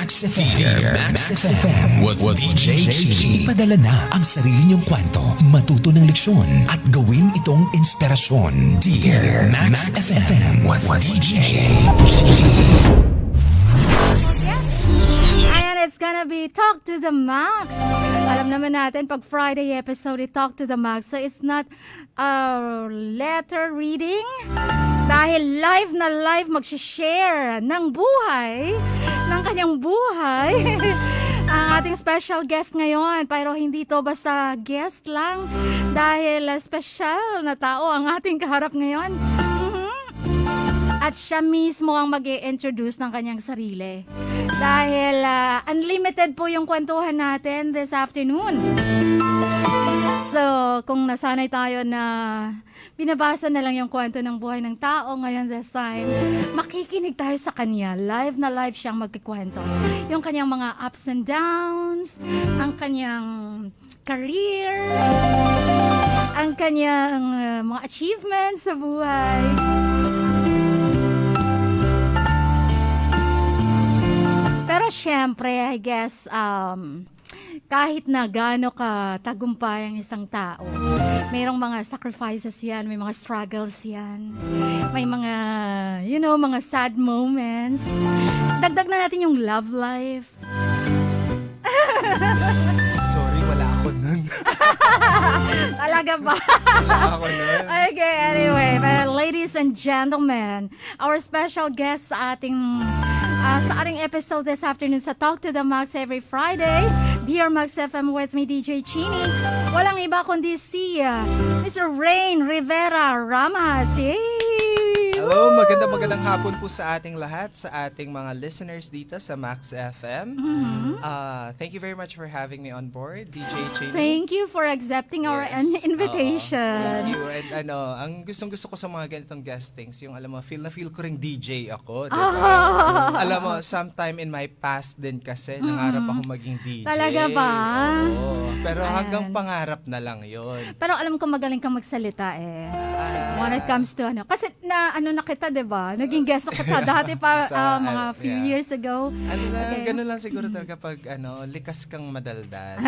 Max FM. Dear Max FM with DJ Cheenee. Ipadala na ang sarili niyong kwento, matuto ng leksyon at gawin itong inspirasyon. Dear Max FM with DJ Cheenee. And it's gonna be Talk to the Max. Alam naman natin, pag Friday episode, Talk to the Max. So it's not a letter reading. Dahil live na live mag-share ng buhay, ng kanyang buhay. Ang ating special guest ngayon. Pero hindi to basta guest lang. Dahil special na tao ang ating kaharap ngayon. At siya mismo ang mag-i-introduce ng kanyang sarili. Dahil unlimited po yung kwentuhan natin this afternoon. So, kung nasanay tayo na binabasa na lang yung kwento ng buhay ng tao ngayon this time, makikinig tayo sa kanya. Live na live siyang magkikwento. Yung kanyang mga ups and downs, ang kanyang career, ang kanyang mga achievements sa buhay. Pero syempre, I guess, kahit na gaano ka tagumpay ang isang tao, mayroong mga sacrifices yan, may mga struggles yan, may mga, mga sad moments. Dagdag na natin yung love life. Sorry, wala ako nun. Talaga ba? Wala ako nun. Okay, anyway, pero ladies and gentlemen, our special guest sa ating episode this afternoon sa Talk to the Max every Friday, Dear Max FM with me, DJ Cheenee. Walang iba kundi si Mr. Rain Ramas. Yay! Hello, magandang hapon po sa ating lahat, sa ating mga listeners dito sa Max FM. Thank you very much for having me on board, DJ Cheenee. Thank you for accepting our invitation. Thank you. And ang gustong-gusto ko sa mga ganitong guestings, yung alam mo, feel ko ring DJ ako. Diba? Alam mo, sometime in my past din kasi, nangarap ako maging DJ. Talaga ba? Oo. Pero hanggang pangarap na lang yon. Pero alam ko magaling kang magsalita eh. When it comes to kasi na kita, diba? Naging guest na kita dati pa mga few years ago. Ganun lang siguro talaga pag likas kang madaldal.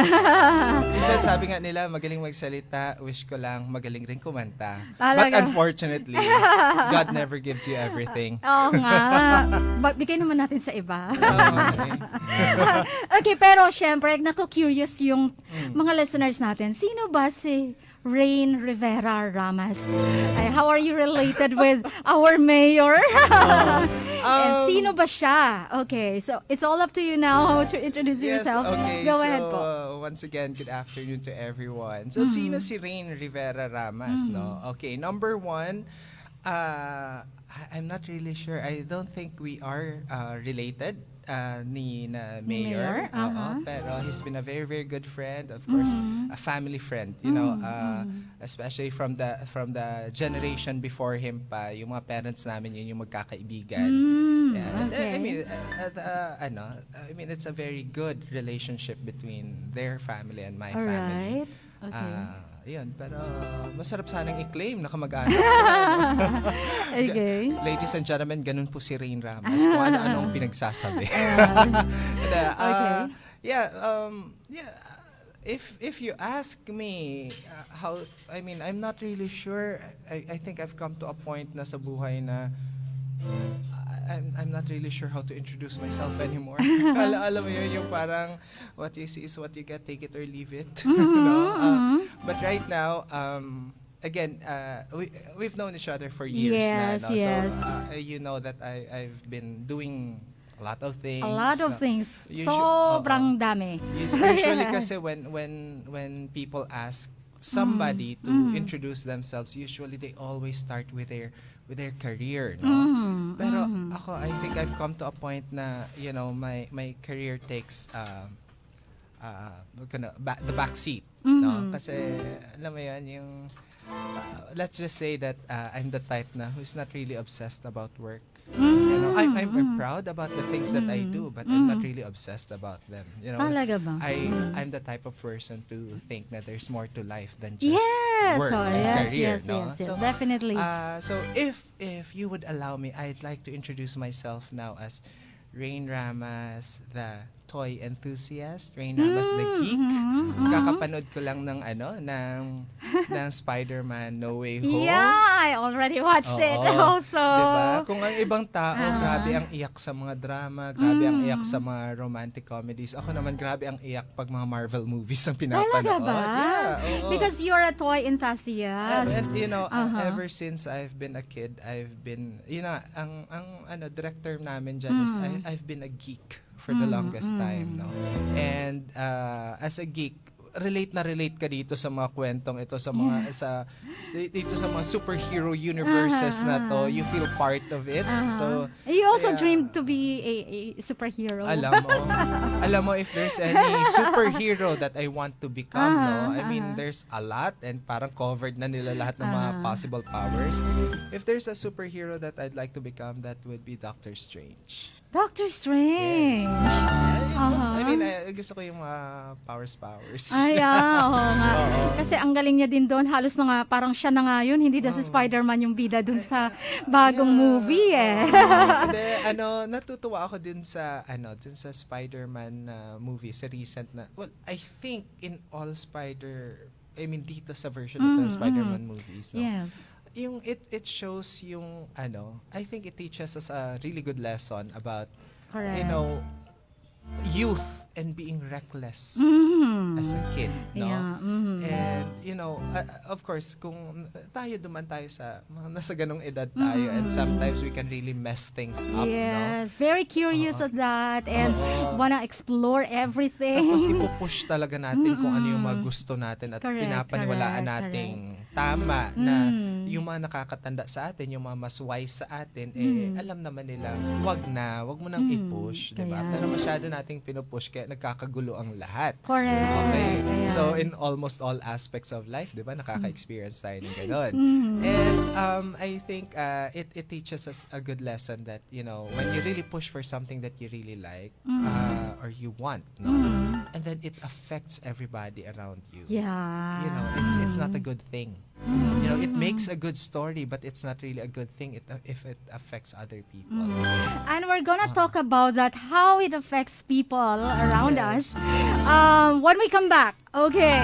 Minsan sabi nga nila, magaling magsalita, wish ko lang magaling rin kumanta. But unfortunately, God never gives you everything. Oo nga. Bigay naman natin sa iba. Okay. Okay, pero syempre, naku-curious yung mga listeners natin. Sino ba si Rain Ramas? How are you related with our mayor? And sino ba siya? Okay, so it's all up to you now to introduce yourself. Okay. Go ahead po. Once again, good afternoon to everyone. So, sino si Rain Ramas, no? Okay, number one, I'm not really sure. I don't think we are related. Ni mayor. Pero he's been a very, very good friend, of course, a family friend, especially from the generation before him pa, yung mga parents namin yun yung magkakaibigan. Okay. I mean, it's a very good relationship between their family and my All family. right. Okay. Yun, pero masarap sanang i-claim na kamag-anak sila. Okay. Ladies and gentlemen, ganun po si Rain Ramas. Kung ano-anong pinagsasabi. If you ask me I'm not really sure. I think I've come to a point na sa buhay na I'm not really sure how to introduce myself anymore. Alam mo yun, yung parang what you see is what you get, take it or leave it. But right now, again, we've known each other for years now. Yes. So you know that I've been doing a lot of things. A lot of things. Sobrang dami. Usually kasi when people ask somebody to introduce themselves, usually they always start with their career, no? Pero ako, I think I've come to a point na, my career takes the back seat, no? Kasi alam mo yan, yung let's just say that I'm the type na who's not really obsessed about work. I'm proud about the things that I do, but I'm not really obsessed about them. Talaga ba? I'm the type of person to think that there's more to life than just work and career. Yes, So, definitely. So if you would allow me, I'd like to introduce myself now as Rain Ramas, the toy enthusiast, Rain Ramas the geek. Kakapanood ko lang ng ng Spider-Man No Way Home. Yeah, I already watched it Oo. also. Diba? Kung ang ibang tao, grabe ang iyak sa mga drama, grabe ang iyak sa mga romantic comedies. Ako naman, grabe ang iyak pag mga Marvel movies ang pinapanood. Talaga ba? Yeah, oo. Because you're a toy enthusiast. And, ever since I've been a kid, I've been, ang director namin dyan is I've been a geek for the longest time, no? And as a geek, relate ka dito sa mga kwentong ito, sa mga dito sa mga superhero universes na to. You feel part of it. So you also dreamed to be a superhero. Alam mo if there's any superhero that I want to become, no? I mean, there's a lot and parang covered na nila lahat ng mga possible powers. If there's a superhero that I'd like to become, that would be Doctor Strange. Doctor Strange. Yes. I mean, gusto ko yung mga powers. Oo nga. Kasi ang galing niya din doon. Halos na nga, parang siya na nga yun. Hindi na si Spider-Man yung bida doon sa bagong movie eh. Natutuwa ako dun sa Spider-Man movie, sa recent na. Well, I think in all dito sa version ng Spider-Man movies. No? Yes. Yung it shows yung I think it teaches us a really good lesson about youth and being reckless as a kid, no? Yeah. And of course, kung duman tayo sa nasa ganong edad tayo, and sometimes we can really mess things up, yes, very curious at that and wanna explore everything. Tapos ipupush talaga natin kung ano yung mga gusto natin at pinapaniwalaan nating tama na yung mga nakakatanda sa atin, yung mga mas wise sa atin, alam naman nila, wag mo nang i-push, diba? Pero masyado nating pinupush kaya nagkakagulo ang lahat. Correct. Okay. Ayan. So in almost all aspects of life, 'di ba, nakaka-experience tayo ng gano'n. And I think it teaches us a good lesson that, when you really push for something that you really like or you want, no? And then it affects everybody around you. Yeah. It's not a good thing. It makes a good story, but it's not really a good thing if it affects other people. And we're gonna talk about that, how it affects people around us when we come back. Okay.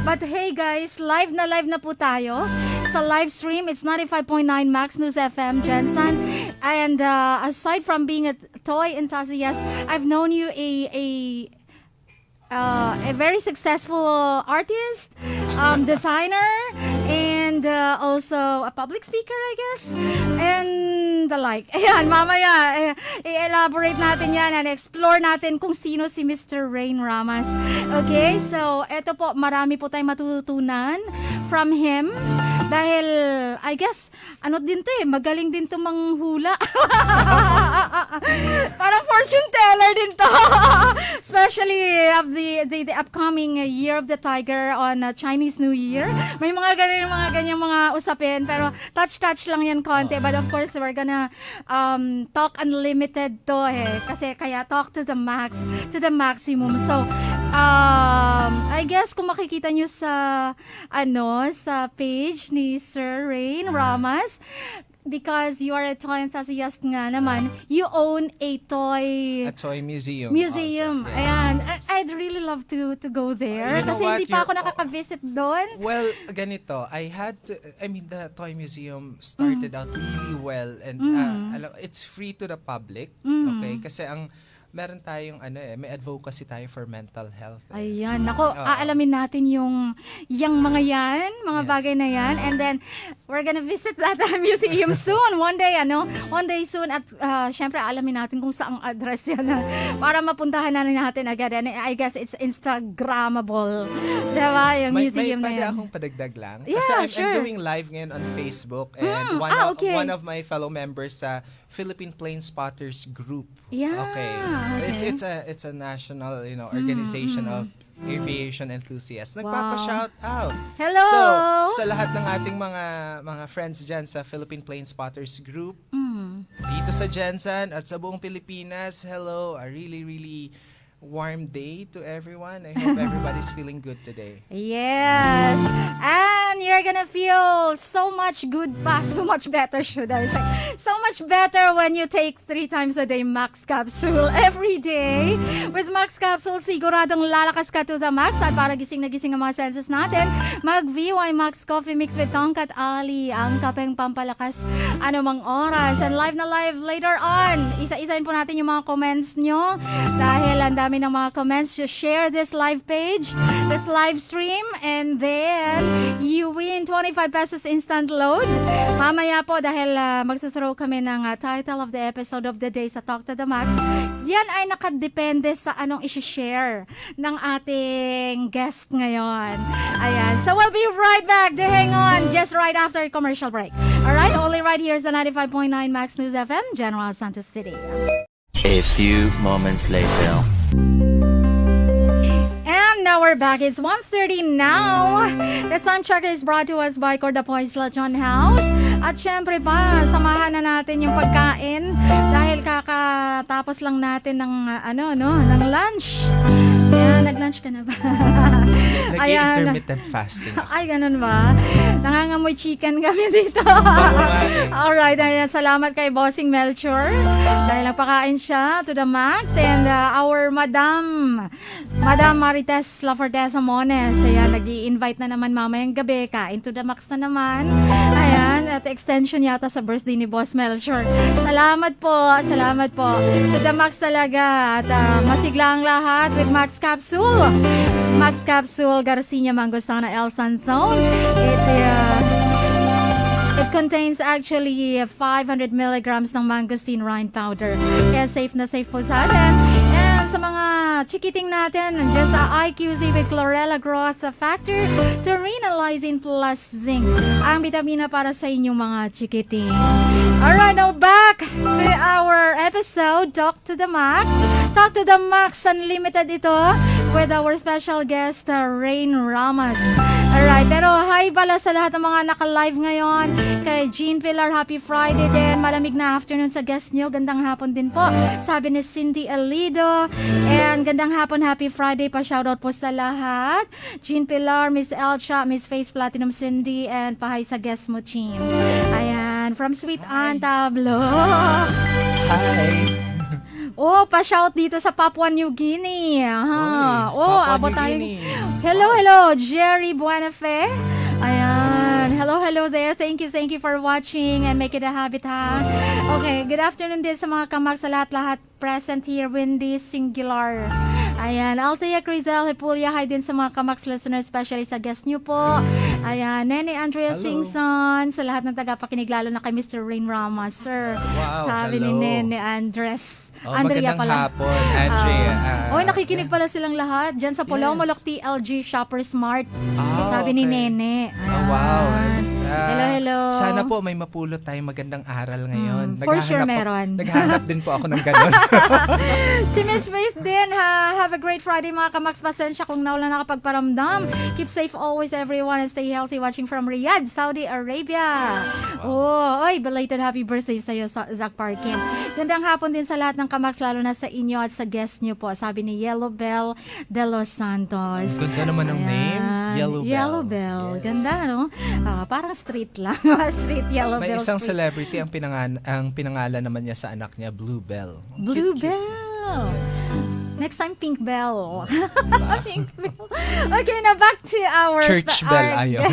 But hey guys, live na po tayo sa live stream. It's 95.9 Max News FM, Gensan. And aside from being a toy enthusiast, I've known you a very successful artist, designer, and also a public speaker, I guess, and the like. Ayan, mamaya, i-elaborate natin yan and explore natin kung sino si Mr. Rain Ramas. Okay, so eto po, marami po tayong matututunan from him. Dahil, I guess, din to magaling din to manghula. Parang fortune teller din to. Especially of the upcoming Year of the Tiger on Chinese New Year. May mga ganyang mga usapin, pero touch lang yan konti. But of course, we're gonna talk unlimited to kasi kaya talk to the max, to the maximum. So, I guess kung makikita nyo sa page ni Sir Rain Ramas, because you are a toy enthusiast nga naman, you own a toy museum. Also, yes. Ayan. I'd really love to go there. Kasi hindi pa ako nakaka-visit doon. Well, ganito. The toy museum started out really well, and it's free to the public. Okay? Kasi meron tayong may advocacy tayo for mental health. Ayan. Nako, aalamin natin yung mga bagay na yan. And then, we're gonna visit that museum soon. One day soon. At syempre, alamin natin kung saang address yan para mapuntahan natin agad. And I guess it's Instagrammable. Diba? Yung museum na yan. Pwede akong padagdag lang? Yeah, kasi sure. I'm doing live ngayon on Facebook. And one of my fellow members sa Philippine Plane Spotters Group. Yeah. Okay. It's a national, organization of aviation enthusiasts. Nagpapa-shout out. Hello. So, sa lahat ng ating mga friends diyan sa Philippine Plane Spotters Group, dito sa Gensan at sa buong Pilipinas, hello. I really warm day to everyone. I hope everybody's feeling good today. Yes. And you're gonna feel so much good pa, so much better, should I say. So much better when you take 3 times a day Max Capsule every day. With Max Capsule, siguradong lalakas ka to the max. At para gising na gising ang mga senses natin, mag-VY Max Coffee Mix with Tongkat Ali, ang kapeng pampalakas anumang oras. And live na live later on. Isa-isahin po natin yung mga comments nyo. Dahil ang dami ng mga comments, just share this live page, this live stream, and then you win 25 pesos instant load. Mamaya po, dahil magsasarow kami ng title of the episode of the day sa Talk to the Max, yan ay nakadepende sa anong isi-share ng ating guest ngayon. Ayan. So we'll be right back to hang on just right after commercial break. Alright, only right here is the 95.9 Max News FM, General Santos City. A few moments later. And now we're back. It's 1:30 now. The soundtrack is brought to us by Cordapoy's Lechon House. At syempre pa, samahan na natin yung pagkain dahil kakatapos lang natin ng ng lunch. Ayan, nag-lunch ka na ba? Nag-intermittent fasting. Ay, ganun ba? Nangangamoy chicken kami dito. Alright, ayan, salamat kay Bossing Melchor dahil nagpakain siya to the max. And our Madam Marites Lafortesa Mones, ayan, nag-i-invite na naman mamayang gabi, kain to the max na naman. Ayan, at extension yata sa birthday ni Boss Melchor. Salamat po. To the max talaga. At masigla ang lahat with Max Capsule. Max Capsule, Garcinia Mangostana L Sunzone. It contains actually 500 milligrams ng mangosteen rind powder. Kaya safe na safe po sa atin. And sa mga chikiting natin, just IQZ with chlorella growth factor, taurine, lysine plus zinc. Ang vitamina para sa inyong mga chikiting. Alright, now back to our episode, Talk to the Max. Talk to the Max Unlimited ito with our special guest, Rain Ramas. Alright, pero hi pala sa lahat ng mga naka-live ngayon. Kay Jean Pilar, happy Friday din. Malamig na afternoon sa guest nyo. Gandang hapon din po. Sabi ni Cindy Alido. And gandang hapon, happy Friday pa. Shoutout po sa lahat. Jean Pilar, Miss Elcha, Miss Faith Platinum Cindy, and pahay sa guest mo, Chin. Ayan, from Sweet Aunt Tablo. Hi! Oh, pa-shout dito sa Papua New Guinea. Abot tayo. Hello, Jerry Buenafe. Ayan. Hello there. Thank you for watching and make it a habit, ha? Okay, good afternoon din sa mga kamag sa lahat-lahat present here. Wendy Singular. Ayan, Althea Crizel Hipulia, hi din sa mga Kamax listeners, especially sa guest nyo po. Ayan, Nene Andrea Singson, sa lahat ng tagapakinig, lalo na kay Mr. Rain Ramas, sir. Wow, sabi hello. ni Nene Andres. Andrea pala. Hapon, Andrea. Nakikinig pala silang lahat dyan sa Pulong Malok TLG Shopper Smart. Sabi ni Nene. Wow. Hello. Sana po may mapulot tayong magandang aral ngayon. For sure meron. Naghahanap din po ako ng gano'n. Si Miss Faith din, have a great Friday mga Kamax. Pasensya kung nawala nakapagparamdam. Keep safe always everyone and stay healthy, watching from Riyadh, Saudi Arabia. Belated happy birthday sa iyo, Zach Parkin. Gandang hapon din sa lahat ng Kamax, lalo na sa inyo at sa guest nyo po. Sabi ni Yellow Bell de Los Santos. Ganda naman ng name. Yellow Bell. Yes. Ganda, no? Parang street lang. Street Yellow Bell. May isang street. Celebrity ang pinangalan naman niya sa anak niya, Blue Bell. Blue Cute. Bell. Yes. Next time, Pink Bell. Pink Bell. Okay, now back to our... Church Bell, ayaw.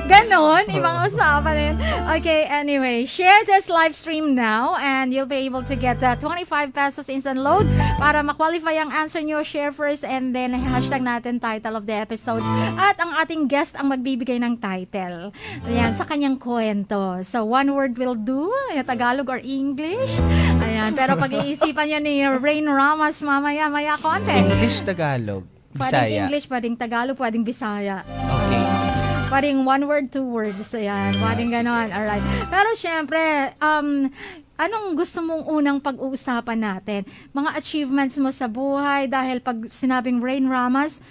Ganon, ibang usapan din. Okay, anyway, share this live stream now and you'll be able to get 25 pesos instant load para ma-qualify ang answer nyo. Share first and then hashtag natin title of the episode. At ang ating guest ang magbibigay ng title. Ayan, sa kanyang kwento. So, one word will do, Tagalog or English. Ayan, pero pag-iisipan niya ni Rain Ramas mamaya konti. English, Tagalog, Bisaya. Pwedeng English, pwedeng Tagalog, pwedeng Bisaya. Okay, sige. Pwedeng one word, two words. Ayan, pwedeng ganon. Alright. Pero syempre, anong gusto mong unang pag-uusapan natin? Mga achievements mo sa buhay dahil pag sinabing Rain Ramas,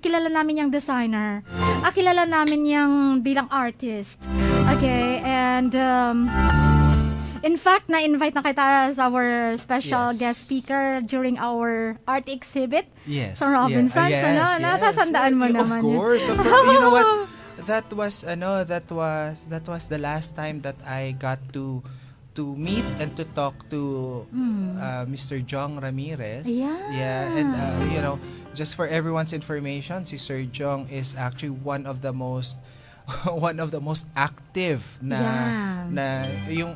kilala namin yung designer. Kilala namin yung bilang artist. Okay, and In fact, na-invite na kita as our special Yes. guest speaker during our art exhibit Yes. sa Robinsons. Yes. Natatandaan mo naman Of course. You know what? That was the last time that I got to meet and to talk to Mr. Jong Ramirez. Yeah. And just for everyone's information, si Sir Jong is actually one of the most active na yung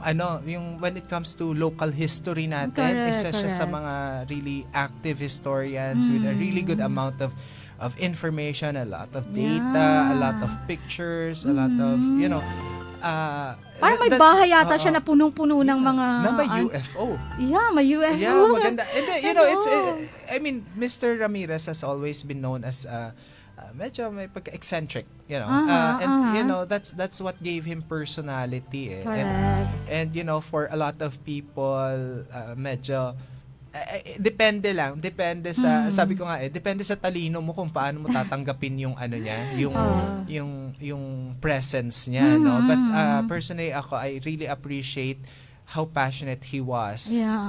when it comes to local history natin, Correct, isa siya sa correct. mga really active historians with a really good amount of information, a lot of data, a lot of pictures, a lot of Parang may that's- bahay yata siya oo. na punong-puno ng mga... na may UFO. Yeah, may UFO. Yeah, maganda. And it's Mr. Ramirez has always been known as medyo may pagka-eccentric, that's what gave him personality. Correct. And for a lot of people, medyo depende sa sabi ko nga depende sa talino mo kung paano mo tatanggapin yung niya, yung presence niya, no? But personally ako, I really appreciate how passionate he was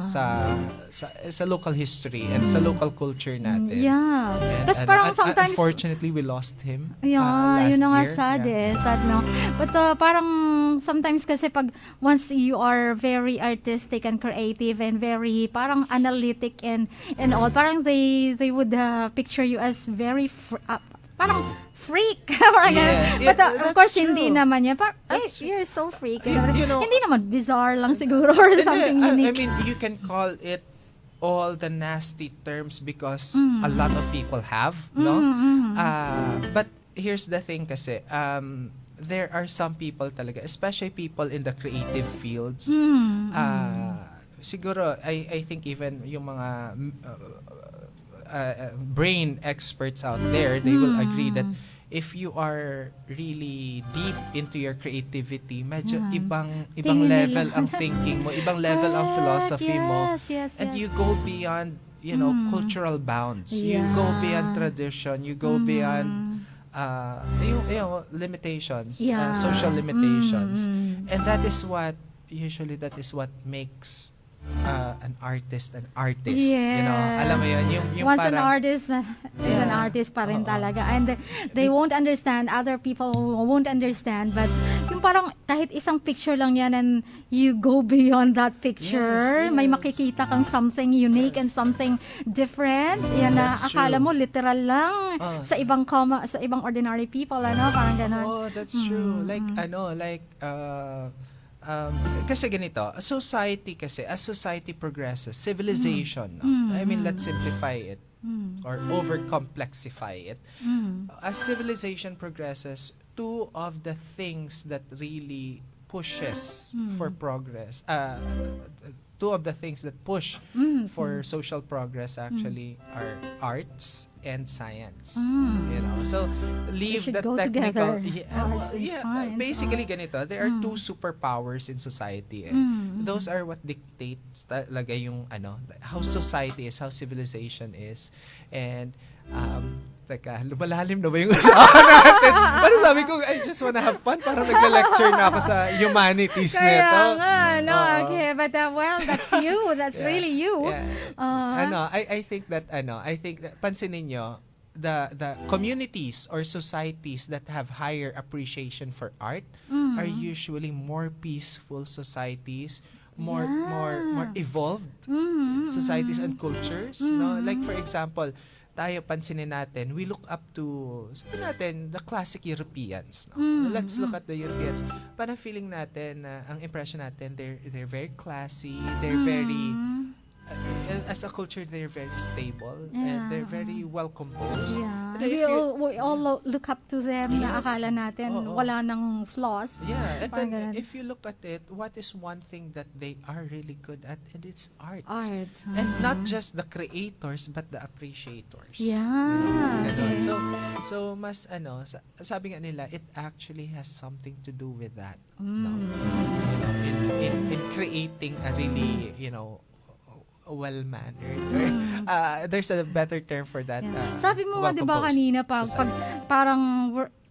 sa local history and sa local culture natin. Yeah. And, Kasi parang sometimes... unfortunately, we lost him Yeah, last yun na nga year. sad Yeah. sad no. But parang sometimes kasi once you are very artistic and creative and very parang analytic and all, parang they would picture you as very parang freak. Parang Yes, ganun. But of that's course, true. hindi naman yan. That's true. You're so freak. You know- hindi naman, bizarre lang siguro or something I unique. mean, you can call it all the nasty terms because a lot of people have, no? But here's the thing kasi, there are some people talaga, especially people in the creative fields, siguro, I think even yung mga brain experts out there, they will agree that if you are really deep into your creativity, medyo ibang Tingin level nila. ang thinking mo, ibang level ang philosophy mo. Yes. And you go beyond, cultural bounds. You Yeah. go beyond tradition. You go beyond limitations, social limitations. And that is what makes an artist. Yes. Alam mo yun, yung Once an parang, artist is an artist pa rin talaga. And they won't understand, other people won't understand, but yung parang kahit isang picture lang yan and you go beyond that picture, Yes. may makikita kang something unique and something different. Yan na That's akala true. mo literal lang sa ibang ordinary people, parang ganun. Oh, that's true. Kasi ganito, as society progresses, civilization, I mean, let's simplify it or over-complexify it. As civilization progresses, two of the things that really pushes for progress, two of the things that push for social progress actually are arts and science. So leave should the go technical. together. Arts and science. Basically ganito, there are two superpowers in society. Those are what dictates talaga yung how society is, how civilization is. And teka, lumalalim na ba yung usapan natin? Parang sabi ko, I just wanna have fun. Parang nag-lecture na ako sa humanities Kaya nito. nga, no, Oo. okay, but well, that's you. That's really you. Yeah. I think that pansinin nyo, the communities or societies that have higher appreciation for art are usually more peaceful societies, more evolved societies and cultures, no? Like for example, tayo pansinin natin, we look up to, sabi natin, the classic Europeans. No? Let's look at the Europeans. Parang feeling natin, ang impression natin, they're very classy, they're very, as a culture, they're very stable, and they're very well composed. Yeah. And if We all look up to them na Yes. akala natin Oo. wala nang flaws. Yeah, and Parang then ganun. if you look at it, what is one thing that they are really good at? And it's art. Art. And not just the creators, but the appreciators. Yeah. Ganun. Okay. So mas sabi nga nila, it actually has something to do with that. No? In creating a really, well-mannered. There's a better term for that. Yeah. Sabi mo nga, di ba well-composed kanina, society. parang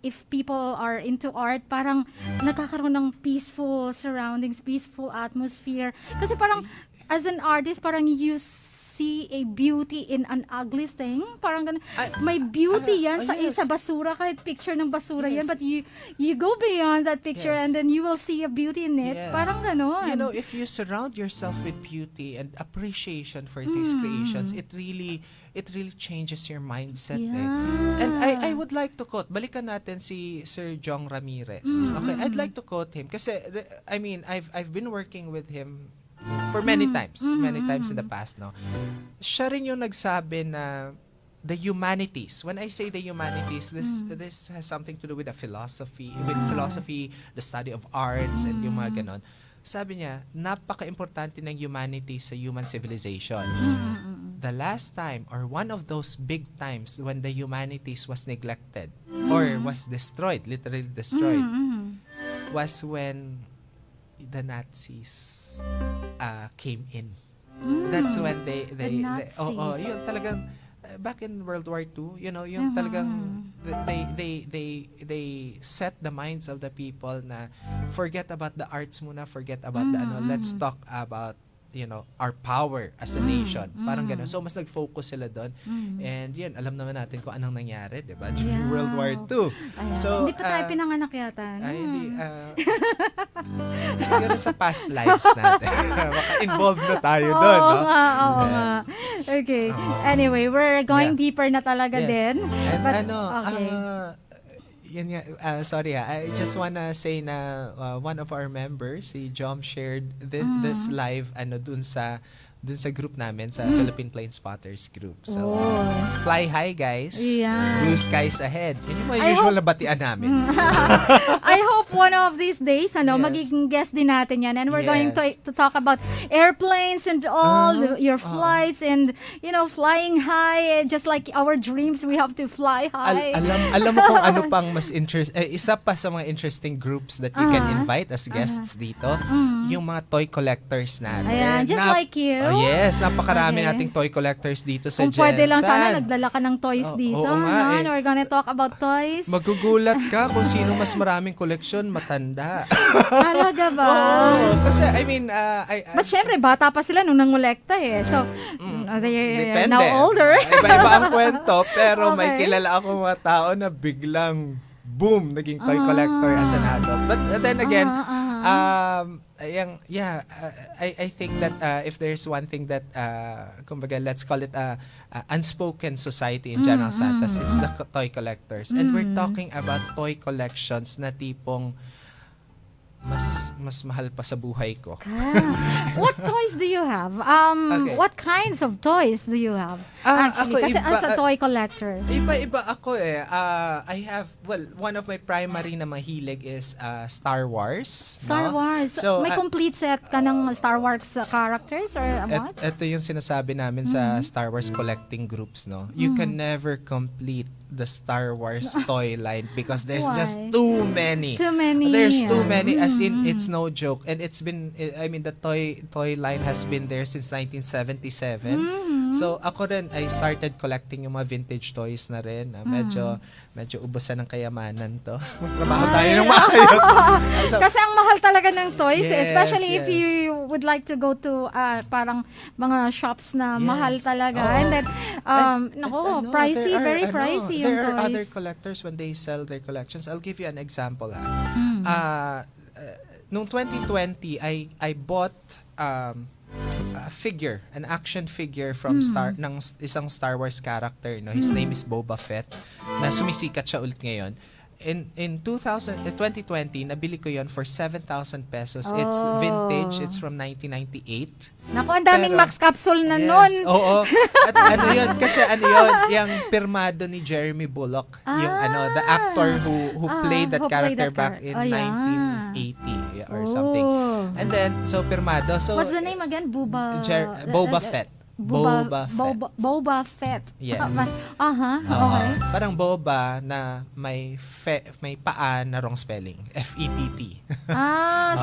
if people are into art, parang nagkakaroon ng peaceful surroundings, peaceful atmosphere. Kasi parang as an artist, parang you see a beauty in an ugly thing. Parang ganun. May beauty yan sa basura, kahit picture ng basura yan, but you go beyond that picture and then you will see a beauty in it. Parang ganun. You know, if you surround yourself with beauty and appreciation for these creations, it really changes your mindset. And I would like to quote, balikan natin si Sir Jong Ramirez. Okay, I'd like to quote him kasi I mean, I've been working with him for many times in the past, no. Siya rin yung nagsabi na the humanities. When I say the humanities, this has something to do with the philosophy, the study of arts and yung mga ganon. Sabi niya, napaka-importante ng humanities sa human civilization. The last time or one of those big times when the humanities was neglected or was destroyed, literally destroyed, was when the Nazis came in. That's when they yun talagang back in World War II, you know, yung talagang they set the minds of the people na forget about the arts muna, forget about the let's talk about, you know, our power as a nation. Parang gano'n. So, mas nag-focus sila doon. And yun, alam naman natin kung anong nangyari, di ba? During World War II. So, hindi pa tayo pinanganak yata. No? Ay, hindi. Siguro sa past lives natin. Maka-involved na tayo doon. Oo no? nga. Okay. Anyway, we're going deeper na talaga din. And But, okay. Yun nga, sorry I just wanna say na one of our members, si Jom, shared this live dun sa group namin, sa Philippine Plane Spotters group. So, fly high guys. Yeah. Blue skies ahead. Yun yung mga usual na batian namin. I hope one of these days, magiging guest din natin yan. And we're going to talk about airplanes and all, your flights and, you know, flying high. Just like our dreams, we have to fly high. Alam mo kung ano pang mas isa pa sa mga interesting groups that you can invite as guests dito, yung mga toy collectors natin. Ayan, just like you. Yes, napakarami nating toy collectors dito sa Gensan. Kung pwede lang sana, nagdala ka ng toys dito. Oo nga, We're gonna talk about toys. Magugulat ka kung sino mas maraming koleksyon, matanda. Talaga ba? Oo, kasi I mean, But syempre, bata pa sila nung nangolekta eh. So, they're depende. now older. Iba-iba ang kwento, pero may kilala akong mga tao na biglang boom, naging toy collector as an adult. But then again, I think that if there's one thing that, kumbaga, let's call it unspoken society in General Santos, it's the toy collectors. And we're talking about toy collections na tipong mas mahal pa sa buhay ko. What toys do you have? What kinds of toys do you have? Ako, Actually, kasi as a toy collector. Iba-iba ako eh. I have, one of my primary na mahilig is Star Wars. Star Wars. So, may complete set ka ng Star Wars characters or what? Ito yung sinasabi namin sa Star Wars collecting groups, no? You can never complete the Star Wars toy line because there's just too many. Too many. There's too many, as in it's no joke. And it's been, I mean, the toy line has been there since 1977. So ako rin, I started collecting yung mga vintage toys na rin. Medyo ubusan ng kayamanan to. Magtrabaho tayo ng maayos. So, kasi ang mahal talaga ng toys, especially if you would like to go to parang mga shops na mahal talaga. And then, pricey, very pricey yung toys. There are other collectors when they sell their collections. I'll give you an example. Noong 2020, I bought a figure, an action figure from ng isang Star Wars character, no? His name is Boba Fett, na sumisikat siya ulit ngayon. In 2020, nabili ko yon for 7,000 pesos. It's vintage. It's from 1998. Naku, ang daming Max capsule na nun. Oo. At yun, kasi yun, yung pirmado ni Jeremy Bullock, yung the actor who played that character back in 1980 or something. And then, so pirmado. So, what's the name again? Boba Fett. Boba Fett. Yes. Okay. Parang boba na may paa na wrong spelling. F-E-T-T.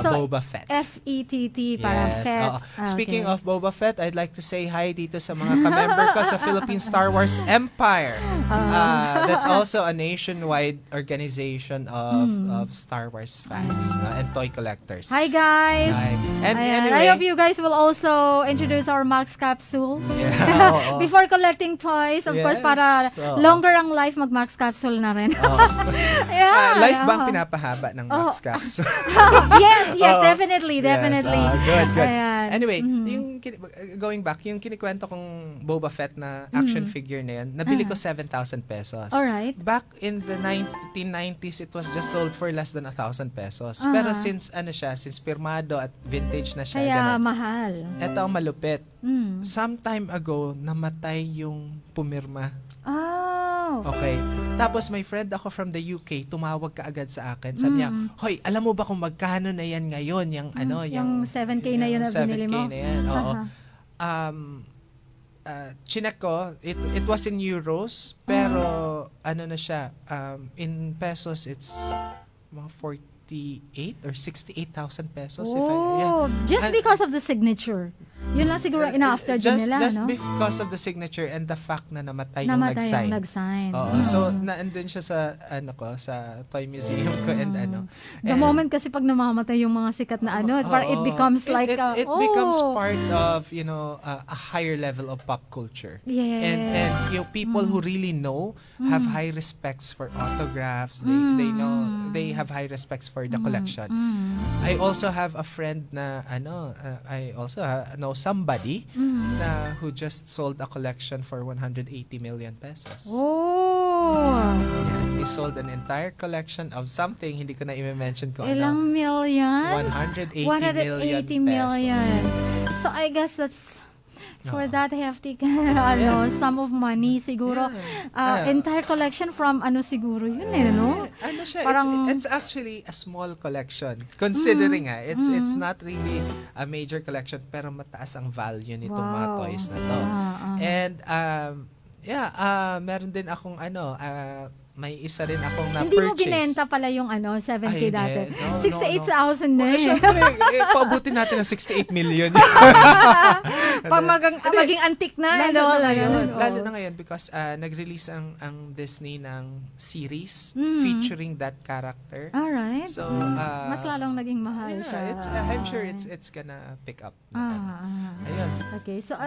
Boba Fett. F-E-T-T, para Fett. oo. Speaking Okay. of Boba Fett, I'd like to say hi dito sa mga ka-member ko sa Philippine Star Wars Empire. That's also a nationwide organization of Star Wars fans and toy collectors. Hi guys! Hi. And Ayan. anyway, I hope you guys will also introduce our Max capsule. Yeah, oo. Before collecting toys, of course, Yes, para oo. longer ang life, mag-Max capsule na rin. Yeah, life yeah. bang pinapahaba ng Max Caps? Yes, Oo. definitely, definitely. Good. Ayan. Anyway, going back, yung kinikwento kong Boba Fett na action figure na yan, nabili ko 7,000 pesos. Alright. Back in the 1990s, it was just sold for less than 1,000 pesos. Pero since pirmado at vintage na siya, Kaya ganun. mahal. Ito ang malupit. Some time ago, namatay yung pumirma. Oh. Okay. Tapos may friend ako from the UK, tumawag ka agad sa akin. Sabi niya, "Hoy, alam mo ba kung magkano na yan ngayon? Yung 7K na yun na binili mo?" 7K na yan. Oo. Chinek ko, it was in euros, pero ano na siya, in pesos, it's mga 48 or 68,000 pesos. Just because of the signature. Yun lang siguro ina-after din nila, just no? because of the signature and the fact na namatay yung Namatay nag-sign. yung nag-sign. Oo. So, naandun siya sa, sa toy museum ko and The moment kasi pag namamatay yung mga sikat na parang it becomes like it becomes part of, a higher level of pop culture. Yes. And people who really know have high respects for autographs. They know, they have high respects for the collection. I also have a friend na, I also know somebody na who just sold a collection for 180 million pesos. Oh! Yeah, he sold an entire collection of something, hindi ko na i-mention ko Ilang million? 180 million. So I guess that's for that hefty sum of money siguro. Entire collection from siguro yun no? Siya, Parang, it's actually a small collection considering it's not really a major collection pero mataas ang value nitong mga toys na to. And meron din akong may isa rin akong hindi mo na-purchase. binenta pala yung 7K Ay, dati. no, 68,000 na eh. Siyempre, paabutin natin ng 68 million. Pag maging antique na. Lalo na ngayon because nag-release ang Disney ng series featuring that character. Alright. So, mas lalong naging mahal siya. I'm sure it's gonna pick up. Ayun. Okay, so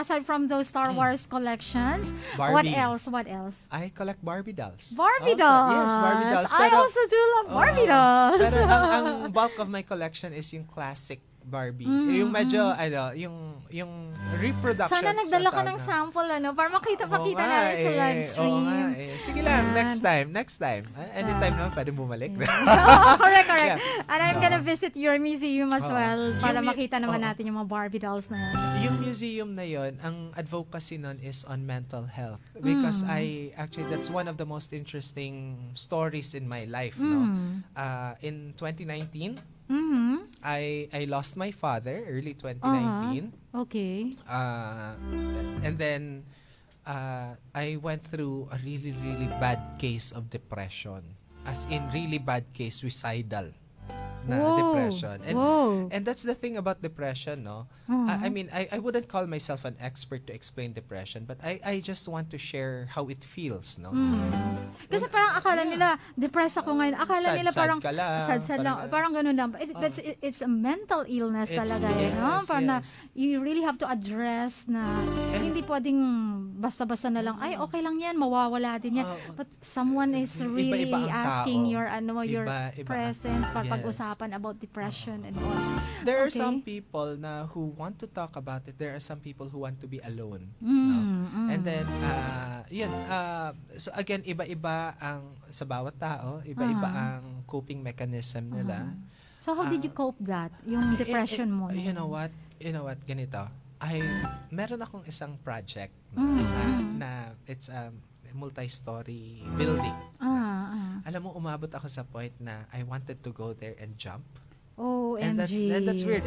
aside from those Star Wars collections, Barbie. What else? I collect Barbie dolls. Barbie Also, dolls. Yes, Barbie dolls. I also do love Barbie dolls. Pero ang bulk of my collection is yung classic Barbie. Yung medyo, yung reproductions. Sana nagdala ka ng sample, para makita natin sa live stream. Oo nga eh. Sige lang, next time. Anytime naman, pwede bumalik. Correct. Yeah. And I'm gonna visit your museum as well para Yung makita naman natin yung mga Barbie dolls na yan. Yung museum na yon, ang advocacy nun is on mental health. Because that's one of the most interesting stories in my life. No? In 2019, I lost my father early 2019. Okay. And then I went through a really, really bad case of depression. As in really bad case, suicidal na depression. And that's the thing about depression, no? I mean, I wouldn't call myself an expert to explain depression, but I just want to share how it feels, no? Kasi parang akala nila, depressed ako ngayon. Akala nila parang, sad lang. Parang ganun lang. But it's a mental illness talaga, no? Parang you really have to address na hindi pwedeng basta-basta na lang, ay, okay lang yan, mawawala din yan. But someone is really Iba-iba ang asking tao. your Iba-iba presence para yes. pag-usapan about depression and all. There are some people na who want to talk about it. There are some people who want to be alone. No? And then, so again, iba-iba ang, sa bawat tao, iba-iba ang coping mechanism nila. So how did you cope that? Yung depression mo? You know what? Ganito. Meron akong isang project na it's a multi-story building. Alam mo, umabot ako sa point na I wanted to go there and jump. And that's weird.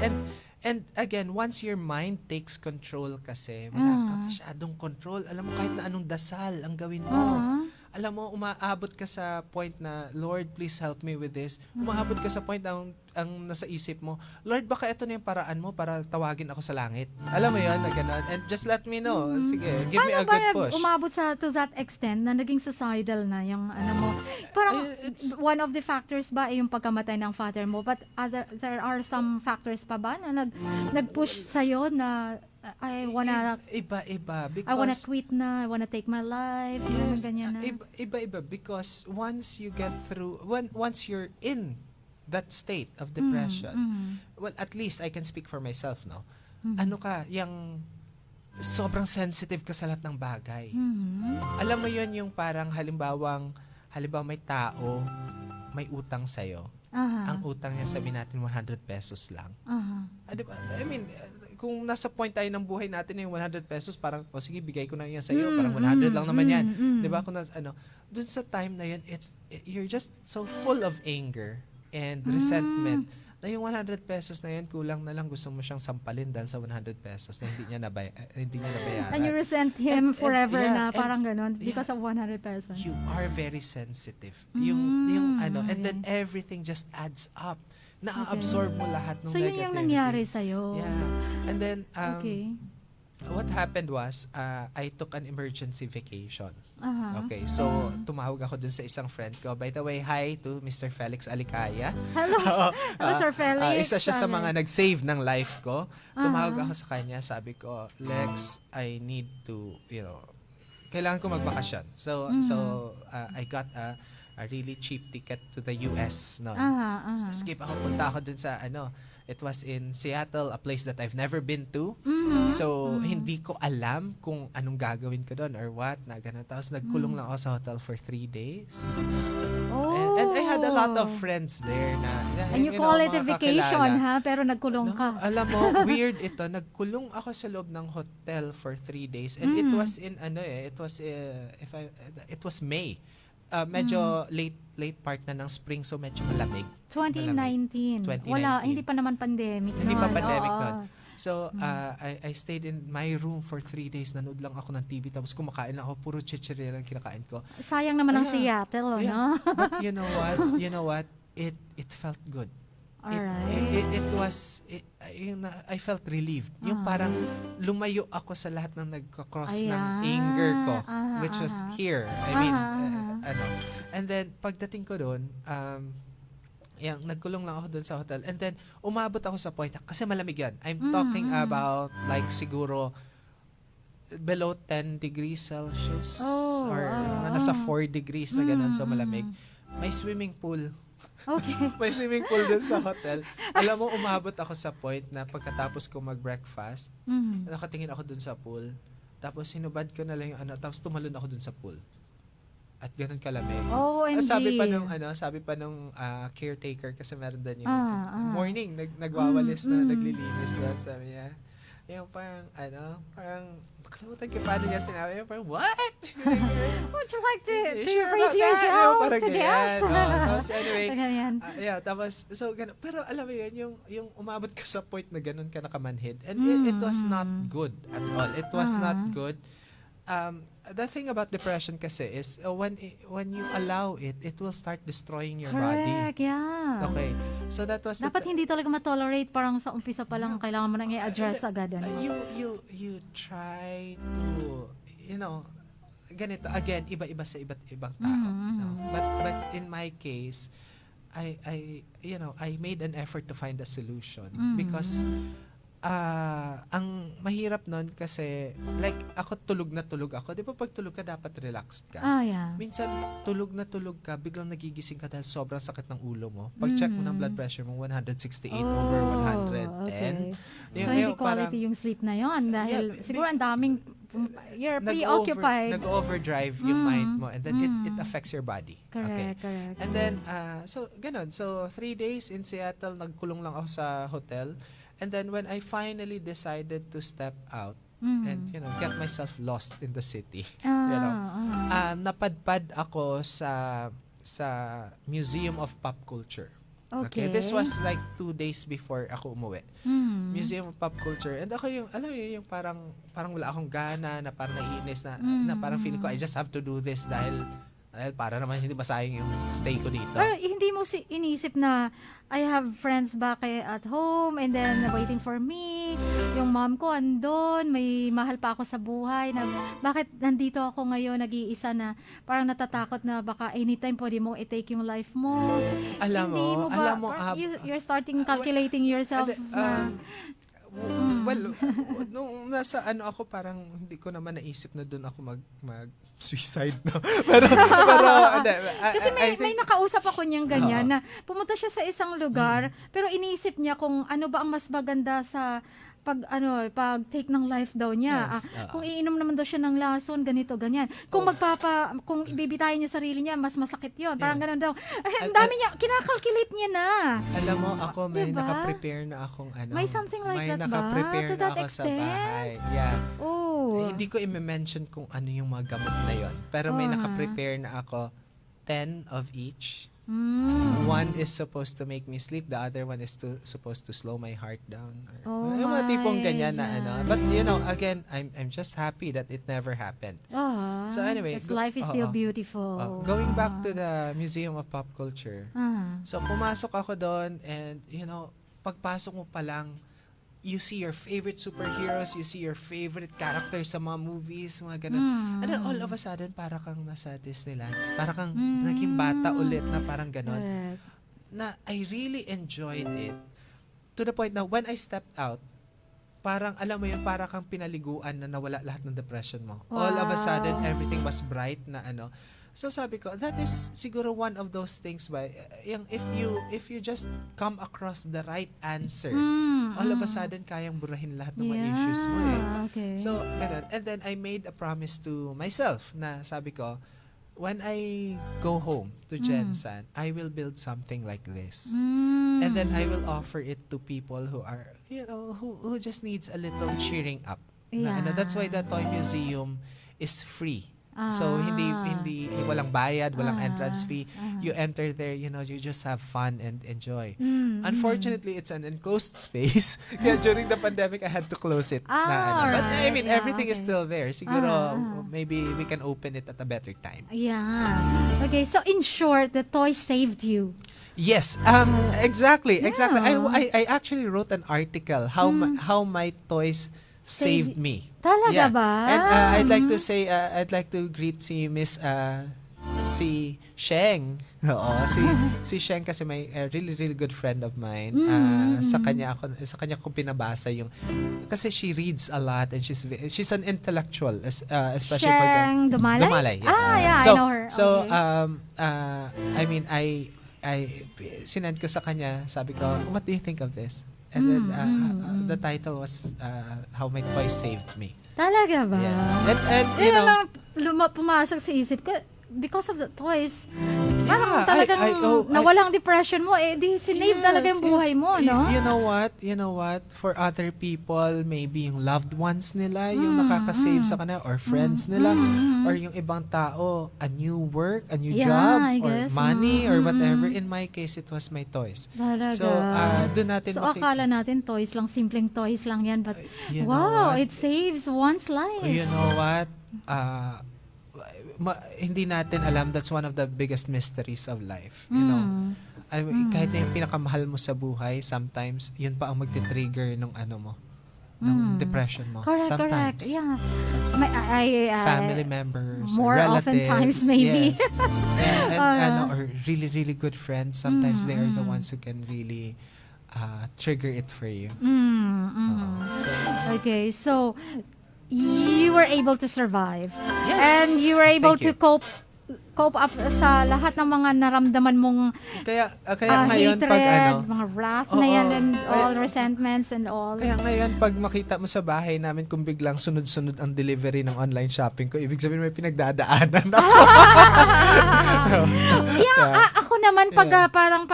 And again, once your mind takes control kasi, wala ka masyadong control. Alam mo, kahit na anong dasal ang gawin mo. alam mo, umaabot ka sa point na, Lord, please help me with this. Umaabot ka sa point na ang nasa isip mo, Lord, baka ito na yung paraan mo para tawagin ako sa langit. Alam mo yun, na gano'n. And just let me know. Sige, give me a good push. Umabot to that extent na naging suicidal na yung ano mo? Parang one of the factors ba ay yung pagkamatay ng father mo? But there are some factors pa ba na nag-push sa'yo na I wanna Iba-iba. I wanna quit na, I wanna take my life, Yes, ganyan na. iba-iba because once you get through, once you're in that state of depression, well, at least I can speak for myself, no? Ano ka, yung sobrang sensitive ka sa lahat ng bagay. Alam mo yun yung parang halimbawa may tao, may utang sa'yo. Ang utang niya, sabihin natin 100 pesos lang. Diba? I mean, kung nasa point tayo ng buhay natin yung 100 pesos, parang, sige, bigay ko na yan sa'yo. Parang 100 lang naman yan. Diba? Kung dun sa time na yun, you're just so full of anger and resentment na yung 100 pesos na yan, kulang na lang, gusto mo siyang sampalin dahil sa 100 pesos na hindi niya nabayaran. And you resent him forever na parang ganun because of 100 pesos. You are very sensitive. Yung and then everything just adds up. Na-absorb mo lahat ng negativity. So yun yung nangyari sa'yo. Yeah. And then, what happened was, I took an emergency vacation. Okay, so tumawag ako dun sa isang friend ko. By the way, hi to Mr. Felix Alicaya. Hello, Sir Felix. Isa siya sa mga nag-save ng life ko. Tumawag ako sa kanya, sabi ko, Lex, I need to, kailangan ko magbakasyon. So I got a really cheap ticket to the US. No? Skip ako, punta ako dun sa it was in Seattle, a place that I've never been to. So, hindi ko alam kung anong gagawin ko doon or what, na gano'n. Tapos, nagkulong lang ako sa hotel for 3 days. And I had a lot of friends there na, and you call it a vacation, kakilala. ha? Pero nagkulong ka. Alam mo, weird ito. Nagkulong ako sa loob ng hotel for 3 days. And it was in, it was May. Medyo late part na ng spring, so medyo malamig. 2019. Wala, hindi pa naman pandemic noon. Hindi pa pandemic noon. So, I stayed in my room for 3 days. Nanood lang ako ng TV, tapos kumakain lang ako. Puro chichirya lang kinakain ko. Sayang naman ang Seattle, no? But you know what? It felt good. I felt relieved. Yung parang lumayo ako sa lahat ng nagka-cross ng anger ko, which was here. I mean, And then, pagdating ko doon, nagkulong lang ako doon sa hotel. And then, umabot ako sa point, kasi malamig yan. I'm talking about, like, siguro, below 10 degrees Celsius. Nasa 4 degrees na ganun, so malamig. May swimming pool. Okay. May swimming pool dun sa hotel. Alam mo, umabot ako sa point na pagkatapos ko mag-breakfast, nakatingin ako dun sa pool, tapos hinubad ko na lang yung tapos tumalon ako dun sa pool. At ganun kalamig. OMG. Sabi pa nung caretaker, kasi meron din yung morning, nagwawalis na, naglilinis na, sabi niya. Yung parang, nakalimutan ko paano niya sinabi. Yung parang, what? Would you like to raise yourself to death? Tapos anyway, tapos, so, ganun. Pero alam mo yun, yung umabot ka sa point na ganun ka nakamanhid. And it was not good at all. It was not good. The thing about depression kasi is when you allow it will start destroying your body. Correct, yeah. Okay. So that was dapat hindi talaga ma-tolerate, parang sa umpisa pa lang kailangan mo nang i-address agad. You try to, ganito, again, iba-iba sa iba't ibang tao. No? But in my case, I made an effort to find a solution because ang mahirap nun kasi, like, ako tulog na tulog ako. Di ba pag tulog ka, dapat relaxed ka? Minsan, tulog na tulog ka, biglang nagigising ka dahil sobrang sakit ng ulo mo. Pag-check mo ng blood pressure mo, 168 over 110. Okay. So, hindi quality yung sleep na yon dahil siguro ang daming, you're preoccupied. Nag-overdrive yung mind mo, and then it affects your body. Correct. And then, so, ganun. So, 3 days in Seattle, nagkulong lang ako sa hotel. And then when I finally decided to step out and get myself lost in the city, napadpad ako sa Museum of Pop Culture. Okay, this was like 2 days before ako umuwi. Museum of Pop Culture. And ako yung parang wala akong gana, na parang naiinis na parang feeling ko I just have to do this dahil Dahil para naman hindi masayang yung stay ko dito. Pero hindi mo inisip na I have friends back at home and then waiting for me. Yung mom ko andon, may mahal pa ako sa buhay. Na, bakit nandito ako ngayon nag-iisa na parang natatakot na baka anytime pwede mong i-take yung life mo. Alam mo, you're starting calculating yourself na... Well, nung nasa ako parang hindi ko naman naisip na doon ako mag-suicide, no? pero kasi may nakausap ako niyang ganyan na pumunta siya sa isang lugar pero iniisip niya kung ano ba ang mas maganda sa pag take ng life daw niya. Yes, kung iinom naman daw siya ng lason, ganito, ganyan. Kung kung ibibitayin niya sarili niya, mas masakit 'yon. Parang ganun daw. Ang dami niya, kinakalculate niya na. Alam mo, ako may Diba? naka-prepare na akong May something like that ba? naka-prepare To na that ako sa bahay. Yeah. Oh. Hindi ko i-mention kung ano yung mga gamot na yon. Pero may naka-prepare na ako 10 of each. One is supposed to make me sleep, the other one is supposed to slow my heart down. Yung mga tipong ganyan na But again, I'm just happy that it never happened. So anyway, life is still beautiful. Going back to the Museum of Pop Culture. So pumasok ako doon and pagpasok mo pa lang, you see your favorite superheroes, you see your favorite characters sa mga movies, mga ganun. And then all of a sudden, para kang nasa Disneyland. Para kang naging bata ulit na parang ganun. Na I really enjoyed it. To the point na when I stepped out, parang alam mo yun, para kang pinaliguan na nawala lahat ng depression mo. Wow. All of a sudden, everything was bright na So sabi ko, that is siguro one of those things ba, yung if you just come across the right answer, all of a sudden kayang burahin lahat ng mga issues mo eh. Okay. So, ganun. And then I made a promise to myself na sabi ko, when I go home to Gensan, I will build something like this. And then I will offer it to people who are, who just needs a little cheering up. Yeah. That's why the Toy Museum is free. So hindi walang bayad, walang entrance fee. You enter there, you just have fun and enjoy. Unfortunately, it's an enclosed space. Kaya during the pandemic, I had to close it. But I mean, everything is still there. Siguro maybe we can open it at a better time. Yeah. Okay, so in short, the toy saved you. Yes, exactly. I actually wrote an article how my toys saved me. Talaga ba? And I'd like to say, I'd like to greet si Miss, si Sheng. Oo, si Sheng kasi may really, really good friend of mine. Sa kanya ko pinabasa yung, kasi she reads a lot and she's an intellectual, especially Sheng Dumalay? Dumalay, yes. Yeah, I know her. So, Okay. I mean, I sinend ko sa kanya, sabi ko, what do you think of this? And then the title was How My Toys Saved Me. Talaga ba? Yes. And you know, pumasok sa isip ko, because of the toys, parang Yeah, talagang nawala ang depression mo, di sinave talaga yung buhay mo, no? You know what? For other people, maybe yung loved ones nila, yung nakaka-save sa kanila, or friends nila, or yung ibang tao, a new work, a new job, I or guess. money, or whatever. In my case, it was my toys. Talaga. So, doon natin So, akala natin toys lang, simpleng toys lang yan, but You know wow, what? it saves one's life. You know what? Hindi natin alam, that's one of the biggest mysteries of life. You know, I mean, kahit na yung pinakamahal mo sa buhay, sometimes, yun pa ang magti-trigger ng ng depression mo. Correct, Sometimes. Yeah. Sometimes. Family members, more relatives. oftentimes, maybe. Yes. And or really, really good friends. Sometimes they are the ones who can really trigger it for you. So, Okay, so you were able to survive. Yes! And you were able Thank to you. cope up sa lahat ng mga naramdaman mong kaya ngayon hatred, pag mga wrath na yan, Oo. and all resentments and all. Kaya ngayon, pag makita mo sa bahay namin kung biglang sunod-sunod ang delivery ng online shopping ko, ibig sabihin may pinagdadaanan ako. Ako naman pag parang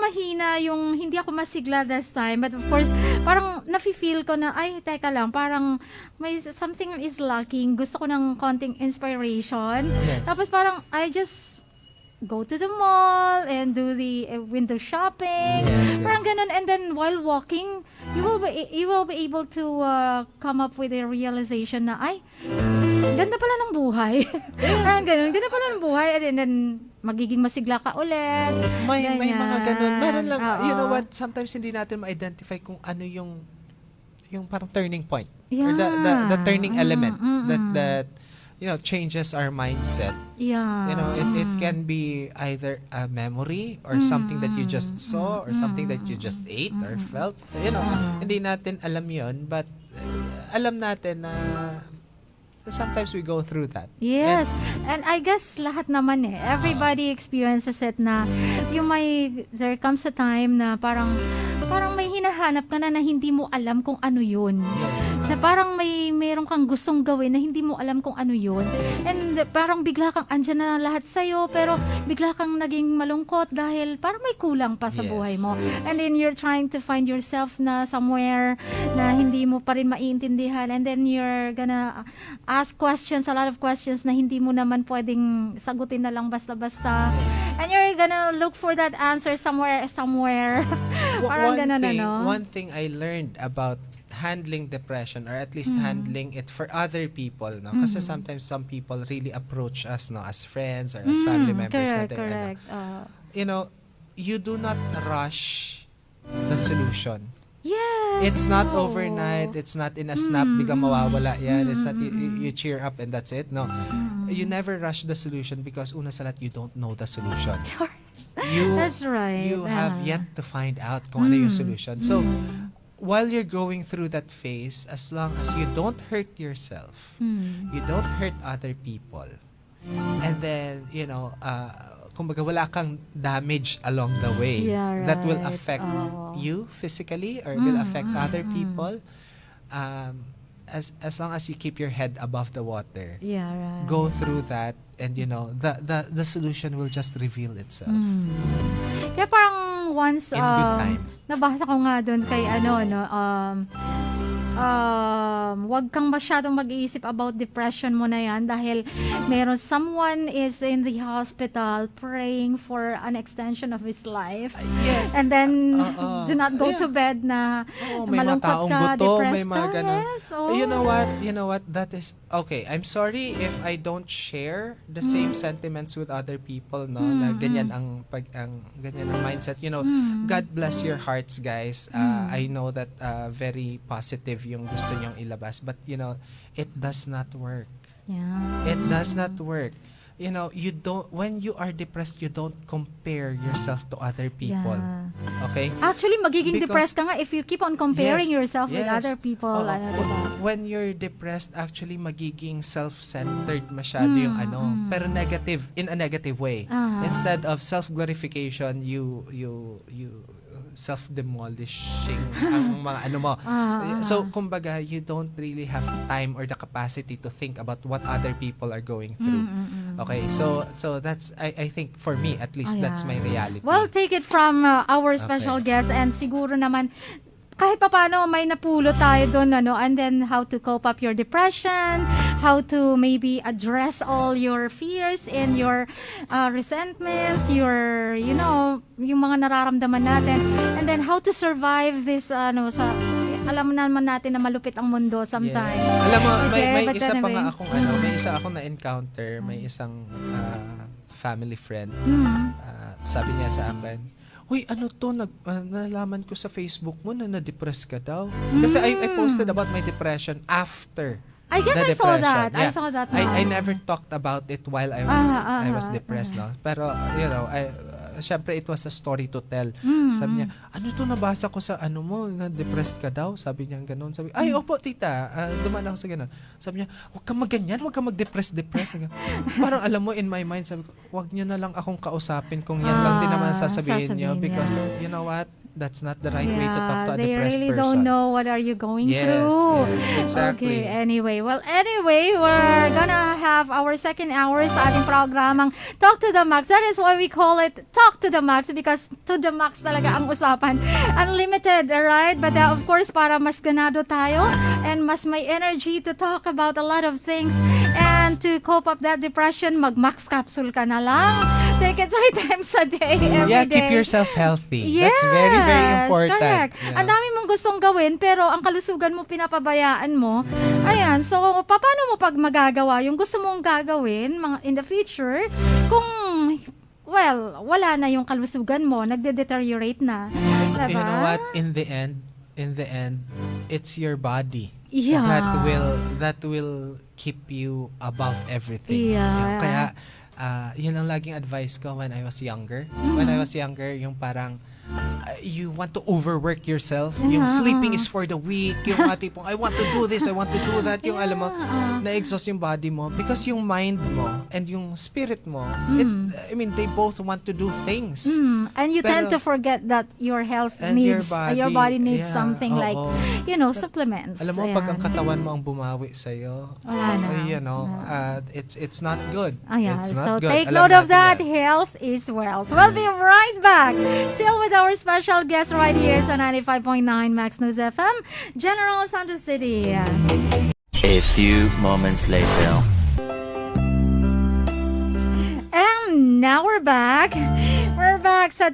mahina yung hindi ako masigla this time, but of course parang nafi-feel ko na ay teka lang, parang may something is lacking, gusto ko ng konting inspiration. Yes. Tapos parang I just go to the mall and do the window shopping. Yes, Parang yes. ganun, and then while walking you will be able to come up with a realization na ay ganda pala ng buhay. Parang ganun, ganda pala ng buhay. And then, magiging masigla ka ulit. May mga ganun. Meron lang, Oo. you know what, sometimes hindi natin ma-identify kung ano yung parang turning point. Yeah. Or the turning element that changes our mindset. Yeah. You know, it can be either a memory or something that you just saw or something that you just ate or felt. You know, hindi natin alam yon, but alam natin na sometimes we go through that. Yes. And I guess lahat naman everybody experiences it na there comes a time na parang may hinahanap ka na hindi mo alam kung ano yun. Yes. Na parang mayroon kang gustong gawin na hindi mo alam kung ano yun. And parang bigla kang andyan na lahat sa'yo, pero bigla kang naging malungkot dahil parang may kulang pa sa Yes, buhay mo. yes. And then you're trying to find yourself na somewhere na hindi mo pa rin maiintindihan. And then you're gonna ask questions, a lot of questions na hindi mo naman pwedeng sagutin na lang basta-basta. And you're gonna look for that answer somewhere. Parang ganun, ano? One thing I learned about handling depression, or at least handling it for other people, no? Kasi sometimes some people really approach us, no, as friends or as family members. Correct. You know, you do not rush the solution. Yes. It's not overnight. It's not in a snap, biglang mawawala yan. It's not you cheer up and that's it. No. You never rush the solution because una sa lahat, you don't know the solution. That's right. You have yet to find out kung ano yung solution. So, while you're going through that phase, as long as you don't hurt yourself, you don't hurt other people, and then, kumbaga wala kang damage along the way that will affect you physically or will affect other people, as long as you keep your head above the water, go through that, and the solution will just reveal itself. Kaya parang once In good time. nabasa ko nga doon kay wag kang masyadong mag-iisip about depression mo na yan dahil meron someone is in the hospital praying for an extension of his life. Yes. And then do not go to bed na May mga malungkot taong ka, gutom, depressed may mga ka. ganun. Yes, You know what? That is, okay, I'm sorry if I don't share the same sentiments with other people, no? Na ganyan ang mindset. God bless your hearts, guys. I know that very positive yung gusto nyong ilabas, but it does not work. Yeah. It does not work. When you are depressed, you don't compare yourself to other people. Yeah. Okay? Actually, magiging Because- depressed ka nga if you keep on comparing yourself with yes. other people. Oo. Diba? When you're depressed, actually magiging self-centered masyado yung pero negative, in a negative way. Instead of self-glorification, you self-demolishing ang mga mo. So, kumbaga, you don't really have time or the capacity to think about what other people are going through. Okay, so that's, I think, for me, at least, that's my reality. Well, take it from our special guest, and siguro naman kahit papaano may napulot tayo doon, and then how to cope up your depression, how to maybe address all your fears and your resentments, your yung mga nararamdaman natin, and then how to survive this alam naman natin na malupit ang mundo sometimes. Yes. Alam mo, may but isa pa anyway. nga akong may isa akong na-encounter, may isang family friend. Sabi niya sa akin, "Uy, nalaman ko sa Facebook mo na na-depress ka daw." Kasi I posted about my depression after I guess the I saw depression. that. I saw that now. I never talked about it while I was depressed, no. Pero syempre it was a story to tell. Sabi niya, "Ano to nabasa ko sa mo, na depressed ka daw?" Sabi niya ganoon. Sabi, "Ay, opo tita, dumaan ako sa ganoon." Sabi niya, "Huwag kang magganyan, huwag kang mag-depress." Parang alam mo, in my mind, sabi ko, "Huwag niyo na lang akong kausapin kung yan lang din naman sasabihin niyo, because you know what? That's not the right way to talk to a they depressed really person." don't know what are you going Yes, through. yes, exactly. Okay, anyway, we're gonna have our second hour sa ating programang Talk to the Max. That is why we call it Talk to the Max, because to the max talaga ang usapan. Unlimited, alright? But of course, para mas ganado tayo and mas may energy to talk about a lot of things and to cope up that depression, mag-max capsule ka na lang. Take it 3 times a day, every Yeah, day. keep yourself healthy. Yes, That's very, very important. Correct. Yeah. Ang dami mong gustong gawin, pero ang kalusugan mo pinapabayaan mo. Ayan, so paano mo pag magagawa yung gusto mong gagawin in the future kung, well, wala na yung kalusugan mo, nagde-deteriorate na. Diba? You know what? In the end, it's your body. Yeah. That will keep you above everything. Yeah. Kaya, yun ang laging advice ko when I was younger. When I was younger, yung parang, you want to overwork yourself. Yung sleeping is for the weak. Yung tipong, I want to do this, I want to do that. Yung alam mo, na-exhaust yung body mo. Because yung mind mo and yung spirit mo, they both want to do things. And you tend to forget that your health and needs, your body needs something like, supplements. Alam mo, pag ang katawan mo ang bumawi sa'yo, it's not good. It's not So good. take Alam note of natin that. yan. Health is wealth. We'll be right back. Still with our special guest right here sa 95.9 Max News FM, General Santos City. A few moments later. And now we're back. We're back sa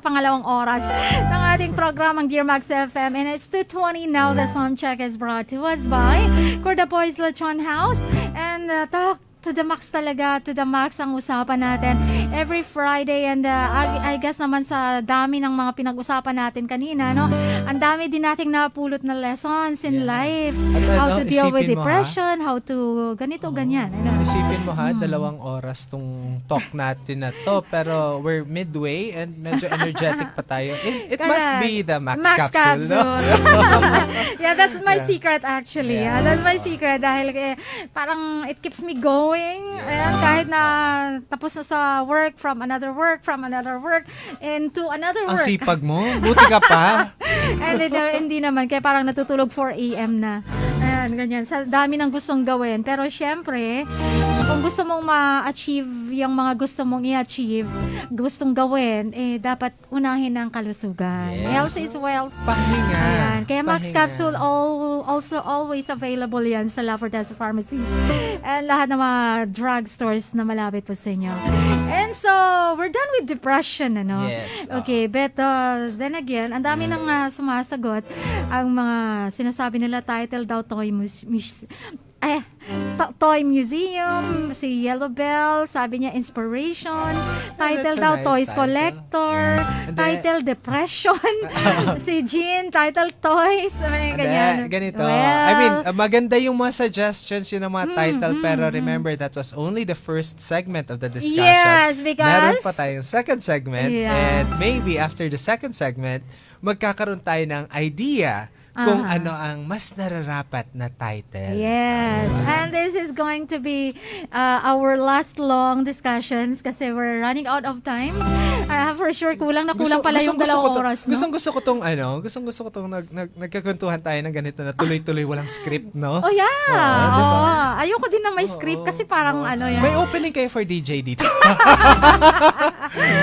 pangalawang oras ng ating programang Dear Max FM. And it's 2:20 now. The sound check is brought to us by Corda Boys Lechon House. And talk to the max talaga, to the max ang usapan natin every Friday. And I guess naman sa dami ng mga pinag-usapan natin kanina, no? Ang dami din nating napulot na lessons in life. How to deal with depression, how to ganito, ganyan. Isipin mo 2 oras tong talk natin na to, pero we're midway and medyo energetic pa tayo. It must be the Max Capsule. No? Yeah, that's my secret actually. Yeah. That's my secret dahil parang it keeps me going. Ayan, kahit na tapos na sa work, from another work, into another work. Ang sipag mo, buti ka pa. And hindi naman, kaya parang natutulog 4 a.m. na. Ayan, ganyan. Sa dami ng gustong gawin. Pero syempre, kung gusto mong ma-achieve yung mga gusto mong i-achieve, gustong gawin, dapat unahin ang kalusugan. Yes. Health is wealth. Pahinga. Ayan. Kaya Max Capsule also always available yan sa La Forteza Pharmacies and lahat ng mga drugstores na malapit po sa inyo. And so, we're done with depression, ano? Yes. Okay, but then again, ang dami nang sumasagot. Ang mga sinasabi nila, title daw, Toy Museum, si Yellow Bell, sabi niya inspiration, title that's a daw nice Toys title. Collector, title Depression, si Jean, title Toys, ganyan. Ganito. Well, Maganda yung mga suggestions, yun ang mga title, pero remember, that was only the first segment of the discussion. Yes, because meron pa tayong second segment, and maybe after the second segment, magkakaroon tayo ng idea kung ano ang mas nararapat na title. Yes. And this is going to be our last long discussions kasi we're running out of time. For sure, kulang pala yung 2 oras, no? Gusto ko tong nagkakwentuhan tayo ng ganito na tuloy-tuloy walang script, no? Oh, yeah. Diba? Ayoko din na may script kasi parang yan. May opening kayo for DJ dito.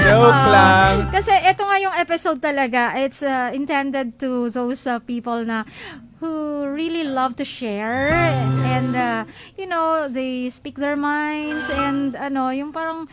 Joke lang. Kasi ito nga yung episode talaga. It's intended to those people na who really love to share and they speak their minds and yung parang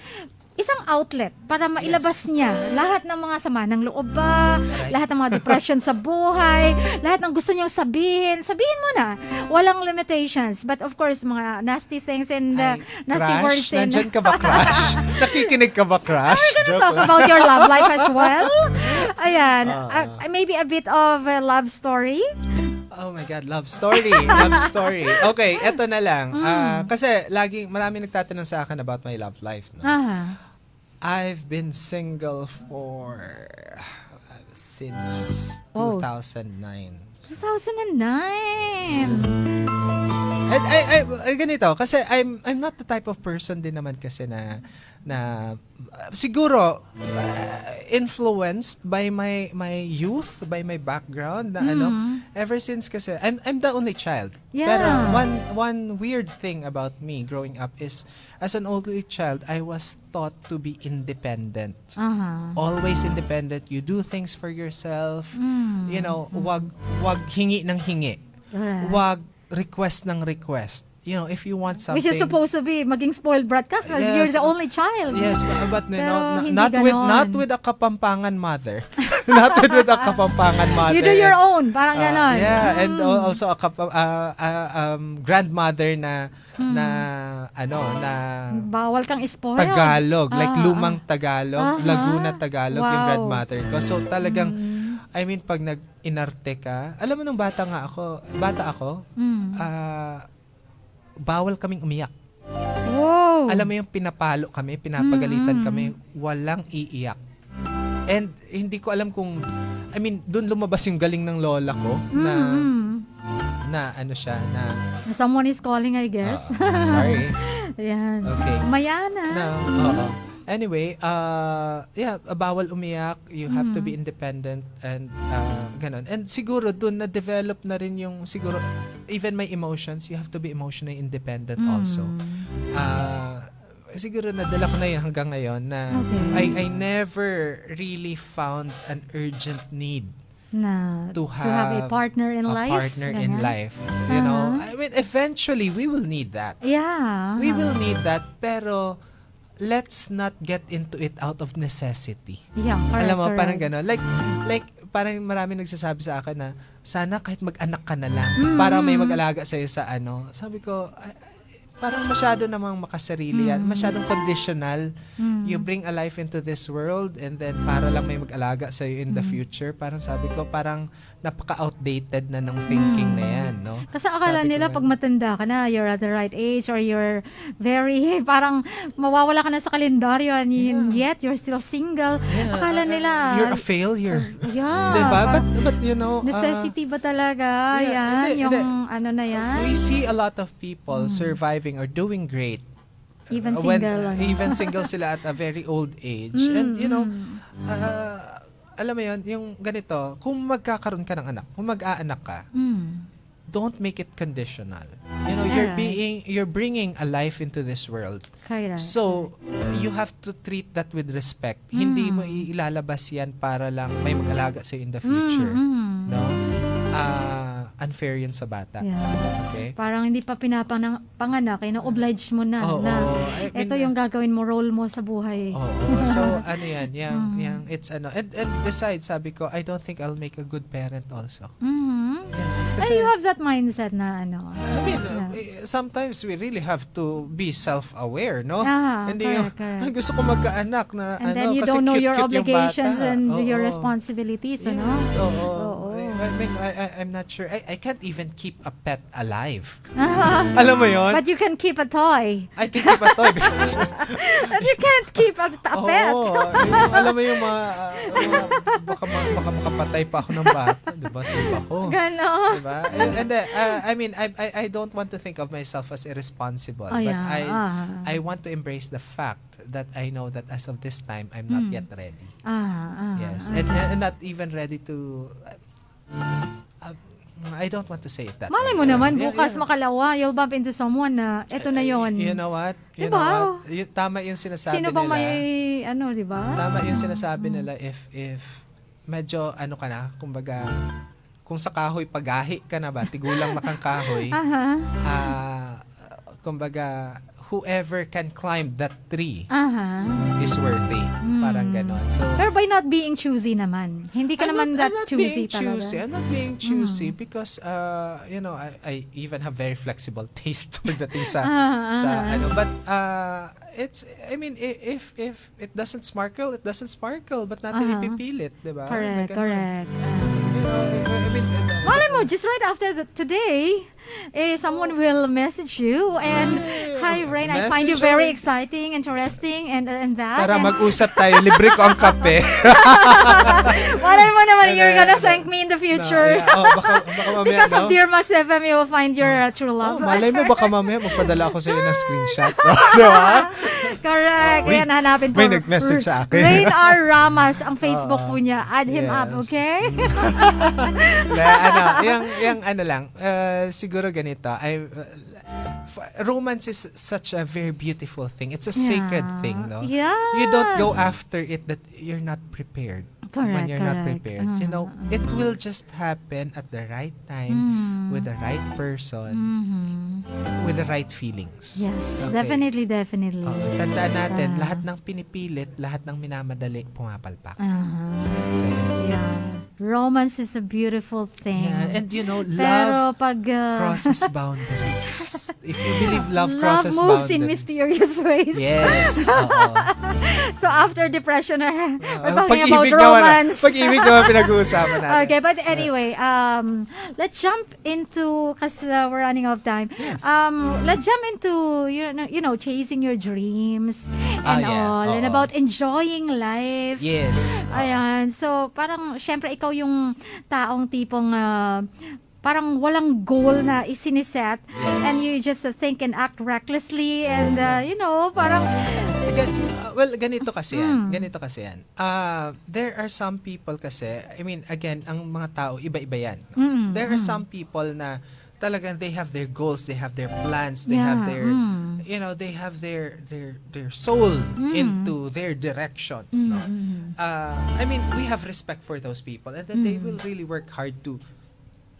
isang outlet para mailabas niya lahat ng mga sama ng loob ba, lahat ng mga depression sa buhay, lahat ng gusto niyang sabihin mo na. Walang limitations. But of course, mga nasty things and nasty words. Nandyan ka ba, Crush? Nakikinig ka ba, Crush? Are we gonna talk about your love life as well? Ayan. Maybe a bit of a love story. Oh my God, love story. Love story. Okay, eto na lang. Kasi marami nagtatanong sa akin about my love life. No? I've been single since 2009. 2009. And ganito, kasi I'm not the type of person din naman kasi na siguro influenced by my youth, by my background na ever since kasi I'm the only child. Yeah. Pero one weird thing about me growing up is as an only child, I was taught to be independent. Always independent. You do things for yourself. Wag hingi ng hingi. Right. Wag request ng request. if you want something, Which is supposed to be maging spoiled brat ka because you're the only child. Yes, but Pero hindi not ganon. with a kapampangan mother. Not with a kapampangan mother. You do your own, parang ganon. Yeah, and also a grandmother na Bawal kang spoil. Tagalog, like lumang Tagalog, Laguna Tagalog yung Wow. grandmother ko. So talagang pag nag-inarte ka, alam mo nung bata ako, bawal kaming umiyak. Wow. Alam mo yung pinapalo kami, pinapagalitan kami, walang iiyak. And hindi ko alam kung, doon lumabas yung galing ng lola ko na Someone is calling, I guess. sorry. Yan. Okay. Mayana. Oo. Anyway, bawal umiyak, you have to be independent and ganon. And siguro doon na-develop na rin yung siguro even my emotions, you have to be emotionally independent also. Siguro nadala ko na yun hanggang ngayon na I never really found an urgent need to have a partner in life. Partner in life. You know, eventually we will need that. Yeah. We will need that, pero let's not get into it out of necessity. Yeah, correct. Alam mo, parang gano'n. Like, parang marami nagsasabi sa akin na, sana kahit mag-anak ka na lang, para may mag-alaga sa'yo sa ano. Sabi ko, parang masyado namang makasarili yan. Masyadong conditional. You bring a life into this world and then para lang may mag-alaga sa'yo in the future. Parang sabi ko, parang napaka-outdated na ng thinking na yan, no? Kasi akala nila pag matanda ka na, you're at the right age or you're very, parang mawawala ka na sa kalendaryo and yet you're still single. Akala nila, you're a failure. Yeah. Diba? But you know, necessity ba talaga? Yan, yung ano na yan? We see a lot of people surviving or doing great. Even single. Even single sila at a very old age. And you know, alam mo yun, yung ganito, kung magkakaroon ka ng anak, kung mag-aanak ka, don't make it conditional. You know, you're bringing a life into this world. Correct. So, you have to treat that with respect. Hindi mo ilalabas yan para lang may mag-alaga sa'yo in the future. No? Unfair yun sa bata. Yeah. Okay? Parang hindi pa pinapanganak, na-oblige mo na. Ito yung gagawin mo, role mo sa buhay. So, ano yan, yung it's ano. And besides, sabi ko, I don't think I'll make a good parent also. Kasi you have that mindset na ano. I mean, sometimes we really have to be self-aware, no? Hindi correct. Ay, gusto ko magkaanak na And ano, then you kasi don't know your cute-cute yung obligations bata. and your responsibilities, ano? Yes, I mean, I'm not sure. I can't even keep a pet alive. Alam mo yon? But you can keep a toy. I can keep a toy because... But you can't keep a pet. Alam mo yung baka makapatay pa ako ng bata. Diba? Sipa ko. Ganon. Diba? And I mean, I don't want to think of myself as irresponsible. But I want to embrace the fact that I know that as of this time, I'm not yet ready. Yes. And not even ready to... I don't want to say it that Malay mo naman, bukas makalawa, you'll bump into someone na eto na yon. You know what? You diba? know what? Tama yung sinasabi Sino bang nila. may, ano, diba? Tama yung sinasabi nila if medyo, ano ka na, kumbaga, kung sa kahoy, pagahi ka na ba, tigulang na kang kahoy, kumbaga, whoever can climb that tree is worthy. Parang ganon. So, pero by not being choosy naman. Hindi ka naman that choosy talaga. I'm not being choosy because, you know, I even have very flexible taste pagdating sa ano. But, it's, I mean, if it doesn't sparkle, it doesn't sparkle. But natin ipipilit, diba? Correct. You know, I mean, malay mo, just right after today, someone will message you and, hi Rain, I find you very exciting, interesting, and that. Para mag-usap tayo, libre ko ang kape. Malay mo naman, you're gonna thank me in the future. Baka mamaya, because of DEAR MAX FM, you will find your true love. Malay mo, baka mamaya magpadala ako sa iyo ng screenshot. Diba? Correct. Ayan, hanapin po. May nag-message sa akin. Rain Ramas, ang Facebook po niya. Add him up, okay? Yung ano lang, siguro ganito, romance is such a very beautiful thing. It's a sacred thing, no? Yes. You don't go after it that you're not prepared. when you're not correct. prepared, you know, it will just happen at the right time, with the right person, with the right feelings. Yes, Okay? definitely. Tandaan natin, lahat ng pinipilit, lahat ng minamadali, pumapalpak. Okay? Yeah. Romance is a beautiful thing. Yeah, and you know, Pero love pag crosses boundaries. If you believe love love crosses moves in boundaries. mysterious ways. Yes. Oo. So after depression, we're talking about Pag-ibig romance. Pag-ibig naman pinag-uusapan natin. Okay, but anyway, let's jump into, kasi we're running out of time. Yes. Let's jump into, you know, chasing your dreams and all, and Oo. about enjoying life. Yes. Ayan. So, parang, syempre, ikaw yung taong tipong, parang walang goal na isiniset, and you just think and act recklessly, and, you know, parang, Well, ganito kasi yan. There are some people kasi, I mean, again, ang mga tao, iba-iba yan. There are some people na talagang they have their goals, they have their plans, they have their, you know, they have their soul into their directions. No? I mean, we have respect for those people, and then they will really work hard to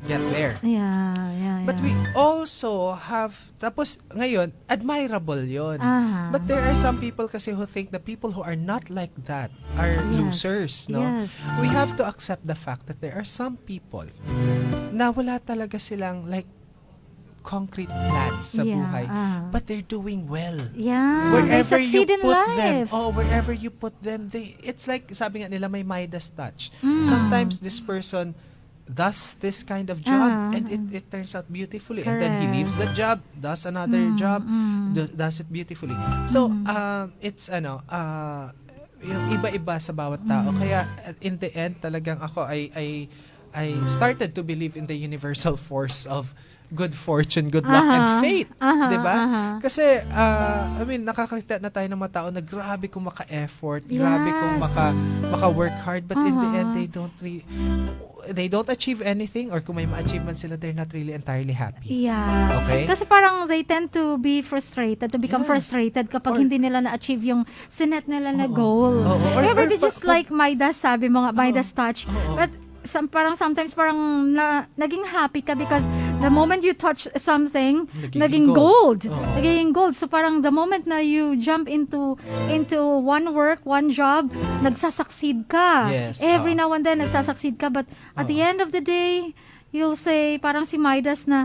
get there. yeah. But we also have, tapos ngayon, admirable yon. But there are some people kasi who think the people who are not like that are losers, no? Yes. We have to accept the fact that there are some people na wala talaga silang like concrete plans sa buhay, but they're doing well. Yeah, they Wherever you succeed in put life. them, wherever you put them, it's like, sabi nga nila, may Midas touch. Sometimes this person does this kind of job, and it turns out beautifully. And then he leaves the job, does another job, does it beautifully. So, it's yung iba-iba sa bawat tao. Kaya, in the end, talagang ako, I started to believe in the universal force of good fortune, good luck, and fate. Diba? Kasi, I mean, nakakita na tayo ng mga tao na grabe kung maka-effort, grabe kung maka-work hard, but in the end, they don't achieve anything, or kung may ma-achieve man sila, they're not really entirely happy. Yeah. Okay? Kasi parang they tend to be frustrated, to become frustrated kapag hindi nila na-achieve yung sinet nila na goal. Maybe just like Midas, sabi mo nga, Midas touch. But sometimes naging happy ka because the moment you touch something, naging gold. Naging gold. So parang the moment na you jump into one work, one job, nagsasucceed ka. Yes. Every now and then nagsasucceed ka, but at the end of the day, you'll say parang si Midas na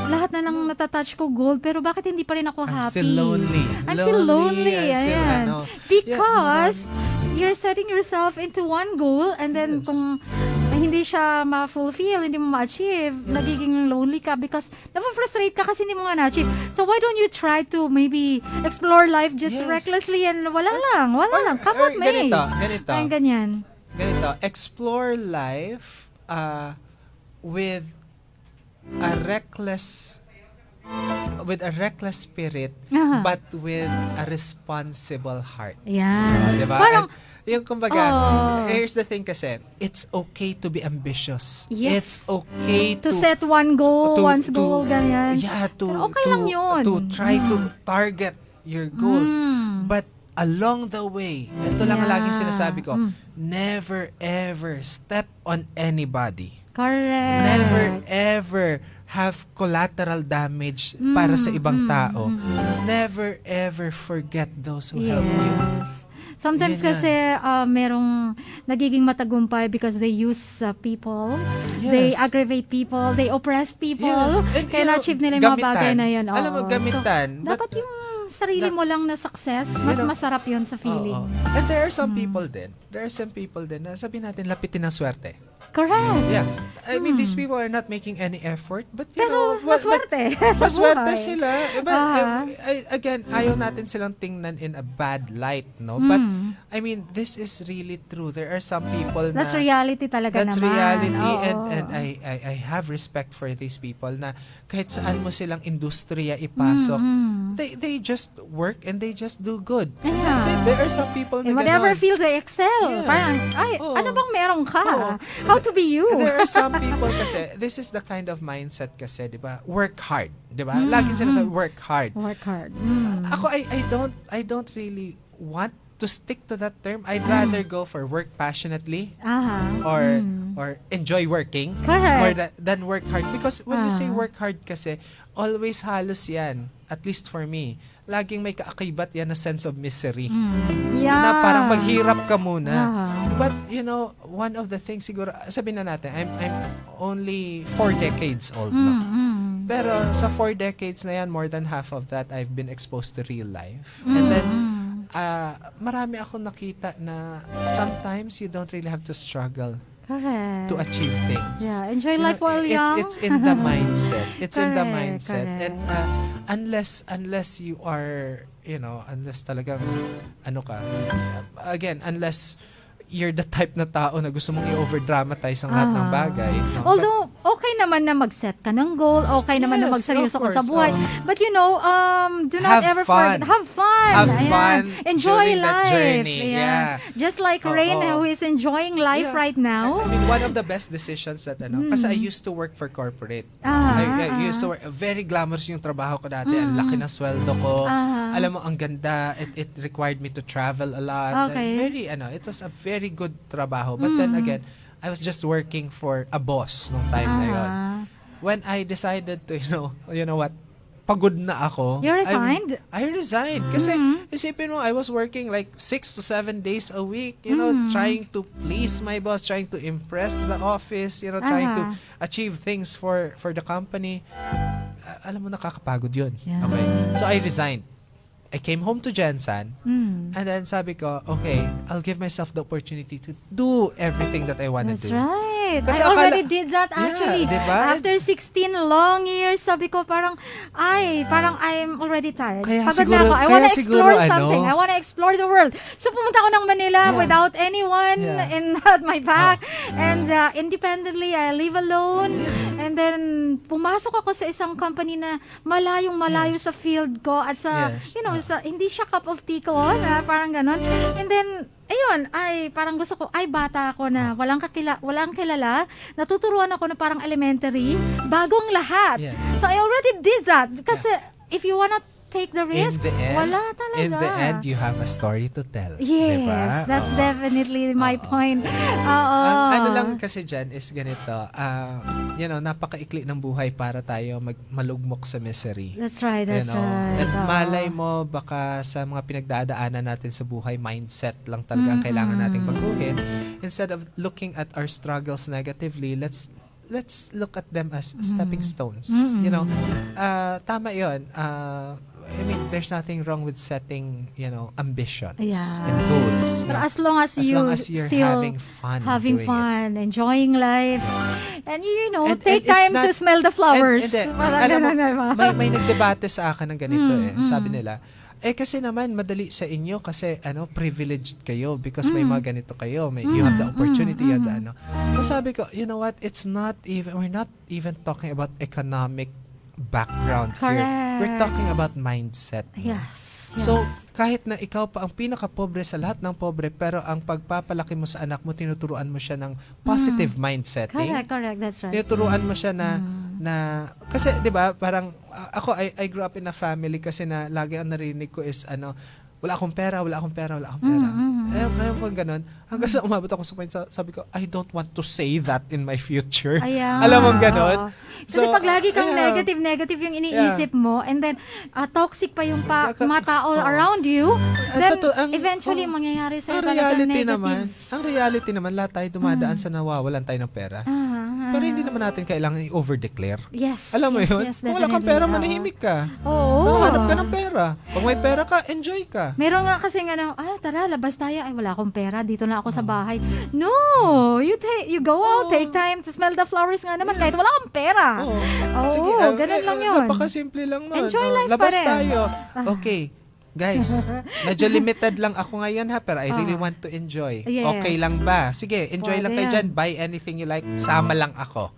lahat na lang natatouch ko gold, pero bakit hindi pa rin ako happy? I'm still lonely. Ayan. Because you're setting yourself into one goal, and then kung hindi siya ma-fulfill, hindi mo ma-achieve, nagiging lonely ka because na-frustrate ka kasi hindi mo nga na-achieve. So why don't you try to maybe explore life just recklessly and wala lang. Come on, May. Ganito. Ang ganyan. Ganito. Explore life with a reckless spirit, but with a responsible heart. Yeah. Diba? Parang, yung kumbaga, here's the thing kasi, it's okay to be ambitious. Yes. It's okay to set one goal, goal, ganyan. Yeah, Pero okay lang yun. To try to target your goals. But along the way, ito lang ang laging sinasabi ko, never ever step on anybody. Correct. Never ever have collateral damage para sa ibang tao. Never ever forget those who help you. Sometimes kasi merong nagiging matagumpay because they use people, they aggravate people, they oppress people, kaya na-achieve nila yung mga bagay na yun. Alam mo, gamitan. So, dapat yung sarili mo lang na success, mas masarap yun sa feeling. And there are some people din na sabihin natin lapitin ng swerte. Correct. Yeah. I mean, these people are not making any effort, but you Pero know, maswerte sa maswerte buhay. sila. But again, ayaw natin silang tingnan in a bad light, no? But I mean, this is really true. There are some people That's na reality talaga that's naman. reality, Oo. and I have respect for these people na kahit saan mo silang industriya ipasok, they just work and they just do good. Yeah. That's it. There are some people na In whatever ganon. field they excel. Yeah. Parang, ano bang meron ka? How to be you? There are some people kasi, this is the kind of mindset kasi, di ba? Work hard, di ba? Lagi sinasabi, work hard. Work hard. Ako, I don't really want to stick to that term, I'd rather go for work passionately or enjoy working Correct. than work hard. Because when you say work hard kasi, always halos yan, at least for me, laging may kaakibat yan na sense of misery. Yeah. Na parang maghirap ka muna. But, one of the things siguro, sabihin na natin, I'm only 4 decades old now. Pero sa 4 decades na yan, more than half of that, I've been exposed to real life. And then, marami akong nakita na sometimes you don't really have to struggle Correct. to achieve things. Yeah, enjoy life while young. It's in the mindset. It's in the Correct, mindset. correct. And unless you are, unless talagang, again, unless you're the type na tao na gusto mong i-overdramatize ang lahat ng bagay. No? Although, okay naman na mag-set ka ng goal, okay naman na Yes, magseryoso of ka sa course, buhay. But do not Have ever fun. forget, have fun. Have Ayan. fun Enjoy during that life. journey. Ayan. Yeah. Just like Rain, who is enjoying life Yeah. right now. I mean, one of the best decisions that, kasi I used to work for corporate. I used to work, very glamorous yung trabaho ko dati. Ang laki ng sweldo ko. Alam mo, ang ganda. It required me to travel a lot. Okay. It was a very good trabaho. But then again, I was just working for a boss nung time na yun. When I decided to, you know what, pagod na ako. You resigned? I resigned. Kasi, isipin mo, I was working like 6 to 7 days a week, trying to please my boss, trying to impress the office, trying to achieve things for the company. Alam mo, nakakapagod yun. Yeah. Okay. So, I resigned. I came home to Gensan, and then sabi ko, okay, I'll give myself the opportunity to do everything that I want to That's do. right. Kasi I already akala- did that actually. Yeah, diba? After 16 long years, sabi ko parang I'm already tired. Kaya Pagod siguro- na ako. I kaya wanna siguro, explore something. I wanna explore the world. So pumunta ako ng Manila without anyone at my back. And independently, I live alone. And then, pumasok ako sa isang company na malayong-malayo sa field ko at sa, hindi siya cup of tea ko, na parang ganon. And then, ayun, parang gusto ko, bata ako na walang kilala, natuturuan ako na parang elementary, bagong lahat. Yes. So, I already did that. Kasi, if you wanna take the risk, wala talaga. In the end, you have a story to tell. Yes, diba? that's definitely my point. Ano lang kasi dyan is ganito, napakaikli ng buhay para tayo malugmok sa misery. That's right, that's right. At malay mo, baka sa mga pinagdadaanan natin sa buhay, mindset lang talaga ang kailangan nating baguhin. Instead of looking at our struggles negatively, let's look at them as stepping stones. Tama 'yon. I mean, there's nothing wrong with setting, ambitions and goals. But No? as long as you're still having fun, enjoying life, and And take it's time not- to smell the flowers. Alam mo, may nagdebate sa akin ng ganito Sabi nila, kasi naman madali sa inyo kasi privileged kayo because may mga ganito kayo, you have the opportunity, you have the sabi ko, you know what, we're not even talking about economic background here. Correct. We're talking about mindset. Yes. So, kahit na ikaw pa ang pinaka-pobre sa lahat ng pobre, pero ang pagpapalaki mo sa anak mo, tinuturuan mo siya ng positive mindsetting. Correct, that's right. Tinuturuan mo siya na kasi 'di ba, parang ako I grew up in a family kasi na lagi ang narinig ko is wala akong pera. Ayaw ko ganun. Hanggang sa umabot ako sa point, sabi ko, I don't want to say that in my future. Ayan. Alam mo ganun? Kasi pag lagi kang negative yung iniisip mo, and then toxic pa yung mga tao around you, then eventually mangyayari sa'yo talagang negative. Ang reality naman, lahat tayo dumadaan sa nawawalan tayo ng pera. Pero hindi naman natin kailangan i-over-declare. Yes. Alam mo yun? Yes, Kung wala kang pera, definitely. manahimik ka. Oo. Nakahanap ka ng pera. Pag may pera ka, enjoy ka. Meron nga kasi tara, labas tayo. Wala akong pera. Dito na ako sa bahay. No! You go out, take time to smell the flowers nga naman kahit wala akong pera. Oo, ganun lang yun. Napakasimple lang nun. Enjoy life labas pa rin. tayo. Okay. Guys, medyo limited lang ako ngayon pero I really want to enjoy. Yes. Okay lang ba? Sige, enjoy lang kayo Pwede dyan. Buy anything you like. Sama lang ako.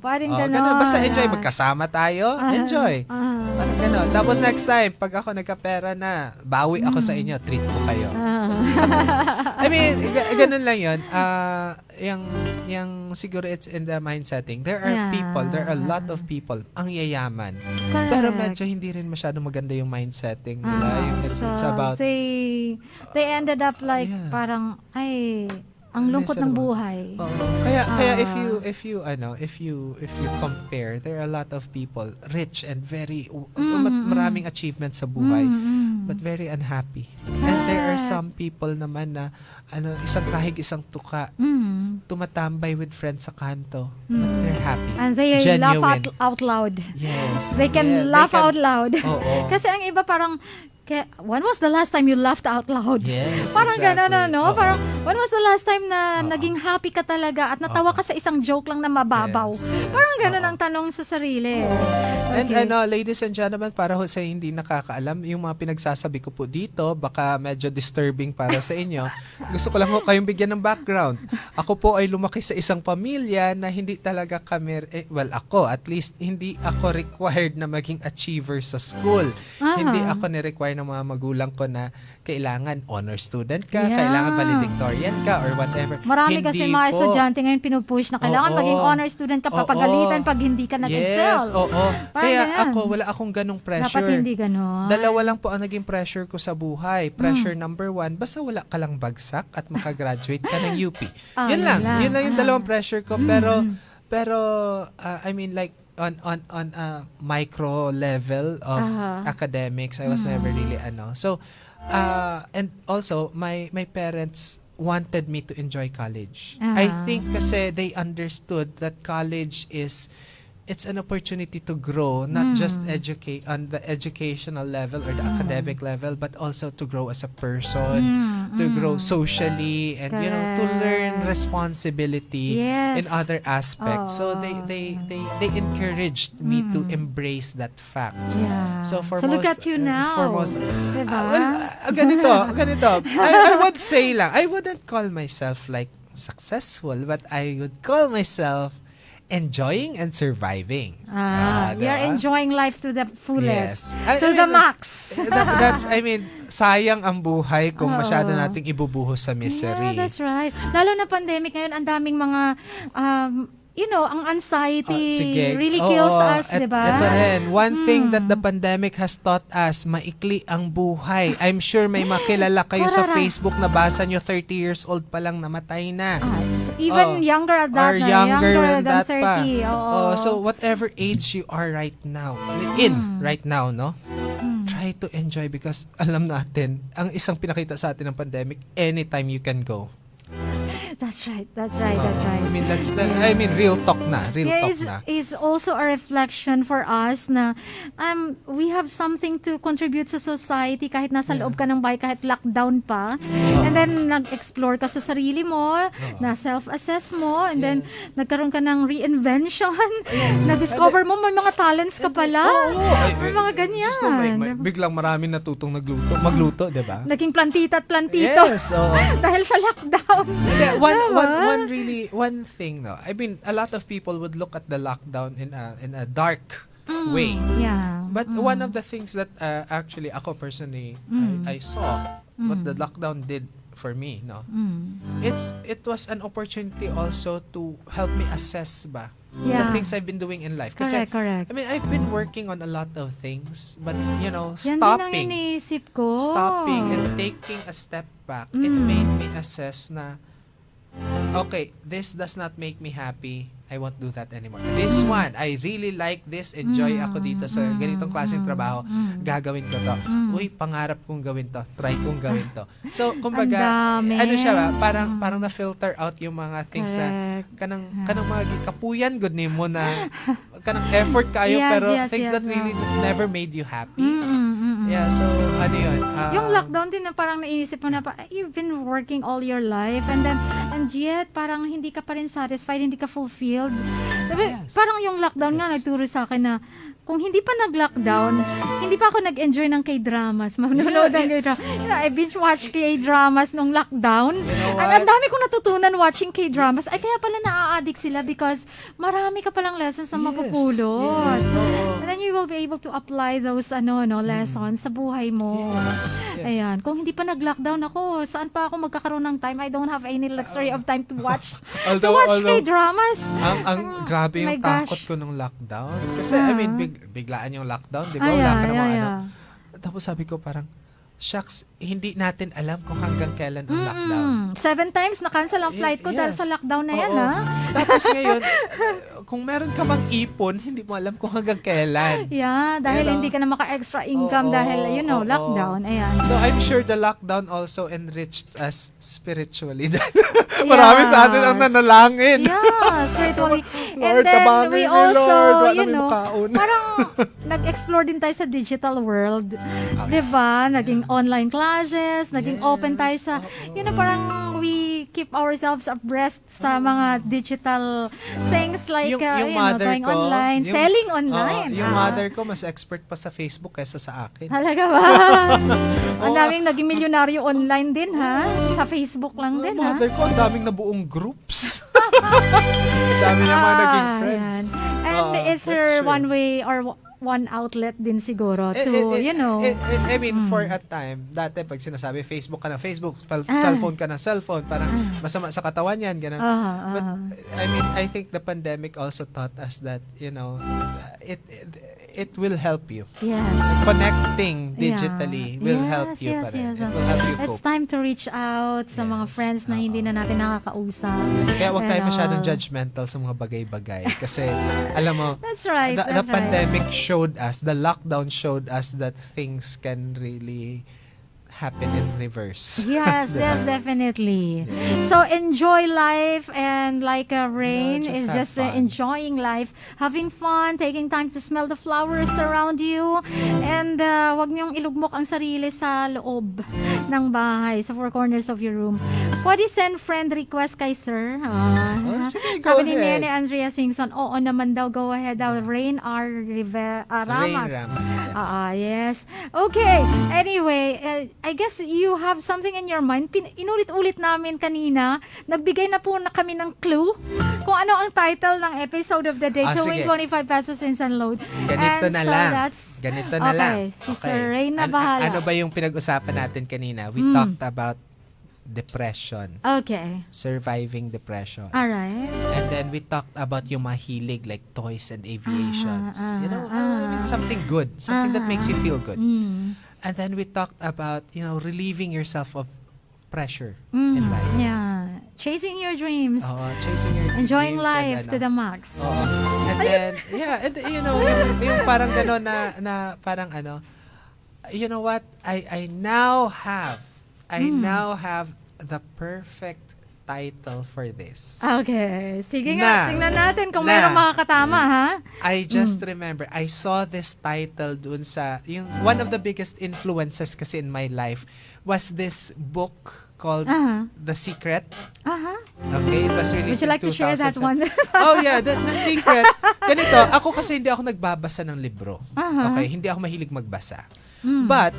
Parang ganun. Ganun. Basta enjoy. Magkasama tayo. Enjoy. Parang ganun. Tapos next time, pag ako nagkapera na, bawi ako sa inyo. Treat ko kayo. I mean, ganun lang yun. Yung siguro it's in the mindsetting. There are people, there are a lot of people, ang yayaman. Correct. Pero medyo hindi rin masyadong maganda yung mindsetting nila. It's about they ended up like parang ang lungkot ng buhay. Kaya if you compare, there are a lot of people rich and very maraming achievements sa buhay but very unhappy. And there are some people naman na isang kahig isang tuka tumatambay with friends sa kanto but they're happy. And they laugh out loud. Yes. They can laugh out loud. Oo. Kasi ang iba parang when was the last time you laughed out loud? Yes, parang exactly. gano'n, no? Oo. Parang, when was the last time na naging happy ka talaga at natawa ka sa isang joke lang na mababaw? Yes. Parang gano'n ang tanong sa sarili. And ladies and gentlemen, para ho sa hindi nakakaalam, yung mga pinagsasabi ko po dito, baka medyo disturbing para sa inyo. Gusto ko lang ho kayong bigyan ng background. Ako po ay lumaki sa isang pamilya na hindi talaga kami, ako at least, hindi ako required na maging achiever sa school. Hindi ako ni-require ng mga magulang ko na kailangan honor student ka, kailangan valedictorian ka, or whatever. Marami hindi kasi mga estudyante ngayon pinupush na kailangan maging honor student ka, papagalitan pag hindi ka nag-excel. Yes, oo. Kaya wala akong ganong pressure. Dapat hindi ganon. Dalawa lang po ang naging pressure ko sa buhay. Pressure number 1, basta wala ka lang bagsak at makagraduate ka ng UP. Yun lang yung dalawang pressure ko. Pero I mean like on a micro level of academics, I was never really So and also my parents wanted me to enjoy college. I think kasi they understood that college it's an opportunity to grow, not just educate on the educational level or the academic level, but also to grow as a person, to grow socially, and to learn responsibility in other aspects. So they encouraged me to embrace that fact. So look at you now. Ganito. I would say lang, I wouldn't call myself like successful, but I would call myself enjoying and surviving. You're enjoying life to the fullest. Yes. To the max. That's, sayang ang buhay kung masyado nating ibubuhos sa misery. Yeah, that's right. Lalo na pandemic ngayon, ang daming mga ang anxiety really kills us, di ba? Ito rin, one thing that the pandemic has taught us, maikli ang buhay. I'm sure may makilala kayo sa Facebook na basa nyo, 30 years old pa lang namatay na. Even younger at that, or younger than that 30. pa. So whatever age you are right now, right now, no? Try to enjoy because alam natin, ang isang pinakita sa atin ng pandemic, anytime you can go. That's right. I mean, real talk na. It's also a reflection for us na we have something to contribute sa society kahit nasa loob ka ng bahay, kahit lockdown pa. And then, nag-explore ka sa sarili mo, na self-assess mo, and then, nagkaroon ka ng reinvention, na-discover mo may mga talents ka pala. May mga ganyan. Biglang maraming natutong magluto, di ba? Naging plantita at plantito. Yes, dahil sa lockdown. One thing, no. I mean, a lot of people would look at the lockdown in a dark way. Yeah. But one of the things that actually ako personally I saw what the lockdown did for me, no. It was an opportunity also to help me assess the things I've been doing in life. Kasi, correct. I mean, I've been working on a lot of things, but stopping and taking a step back, it made me assess na, okay, this does not make me happy. I won't do that anymore. This one, I really like this. Enjoy ako dito sa ganitong klaseng trabaho. Gagawin ko to. Uy, pangarap kong gawin to. Try kong gawin to. So, kumbaga, parang na-filter out yung mga things na kanang mga kapuyan good ni mo na kanang effort kayo pero things that really never made you happy. Yeah, so ano yun? Yung lockdown din na parang naisip mo na you've been working all your life and yet parang hindi ka pa rin satisfied, hindi ka fulfilled. Yes. Parang yung lockdown nga nagturo sa akin na kung hindi pa nag-lockdown, hindi pa ako nag-enjoy ng K-dramas. Manonood ng K-dramas. I binge-watch K-dramas nung lockdown. Ang dami kong natutunan watching K-dramas. Ay, kaya pala naa-addict sila because marami ka palang lessons na mapupulot. Yes. And then you will be able to apply those lessons sa buhay mo. Yes. Ayan. Kung hindi pa nag-lockdown ako, saan pa ako magkakaroon ng time? I don't have any luxury of time to watch K-dramas. Ang grabe yung takot ko nung lockdown. Kasi, I mean, biglaan yung lockdown, di ba? Wala ka namang ano. Tapos sabi ko parang, shucks, hindi natin alam kung hanggang kailan ang lockdown. 7 times na-cancel ang flight ko dahil sa lockdown na yan, Oo. ha? Tapos ngayon, kung meron ka mang ipon, hindi mo alam kung hanggang kailan. Yeah, dahil You know? hindi ka na maka-extra income Oo, dahil, oo. lockdown. Ayan. So I'm sure the lockdown also enriched us spiritually. Marami sa atin ang nanalangin. Yeah, spiritually. And Lord, then tabangin we niyo, also, Lord. Wala may makaon. parang nag-explore din tayo sa digital world. Diba? Naging online classes, naging open tayo sa, parang we keep ourselves abreast sa mga digital things like, trying online, selling online. Yung mother ko, mas expert pa sa Facebook kaysa sa akin. Talaga ba? Ang daming naging milyonaryo online din, ha? Sa Facebook lang din, ha? Mother ko, ang daming nabuong groups. Ang dami niya mga naging friends. Yan. And it's that's her true. one way or one outlet din siguro to, I mean, for a time, dati pag sinasabi Facebook ka na Facebook, cellphone ka na cellphone, parang masama sa katawan yan, ganun. But, I mean, I think the pandemic also taught us that, it will help you. Yes. Connecting digitally will help you. Yes. It will help you cope. It's time to reach out sa mga friends na hindi na natin nakakausap. Kaya huwag tayo Pero- masyadong judgmental sa mga bagay-bagay. Kasi, alam mo, That's right. the pandemic showed us, the lockdown showed us that things can really happen in reverse. Yes, definitely. So enjoy life, and like Rain just is have just fun. enjoying life, having fun, taking time to smell the flowers around you, and wag niyong ilugmok ang sarili sa loob ng bahay, sa four corners of your room. Pwede send friend request kay sir. Sige, go Sabi ni ahead. Nene Andrea Singson, oo naman daw, go ahead daw. Rain Ramas. Rain Ramas, yes. Yes. Okay. Anyway, I guess you have something in your mind. Inulit-ulit namin kanina. Nagbigay na po na kami ng clue kung ano ang title ng episode of the day. Sige. 25 pesos instant load. Ganito And na so lang. that's- Ganito na lang. Si Sir Rain na bahala. Ano ba yung pinag-usapan natin kanina? We talked about depression. Okay. Surviving depression. Alright. And then we talked about yung mahilig like toys and aviations. I mean something good. Something that makes you feel good. And then we talked about, relieving yourself of pressure in life. Yeah. Chasing your dreams. Chasing your Enjoying dreams life and to the max. And then, yung parang gano'n na parang you know what? I now have the perfect title for this. Okay. Sige nga, tingnan natin kung mayroong makakatama, ha? I just remember, I saw this title dun sa, one of the biggest influences kasi in my life was this book called The Secret. Okay, it was released Would you like in to share that 2007. one? Oh yeah, the Secret. Ganito, ako kasi hindi ako nagbabasa ng libro. Okay, hindi ako mahilig magbasa. But,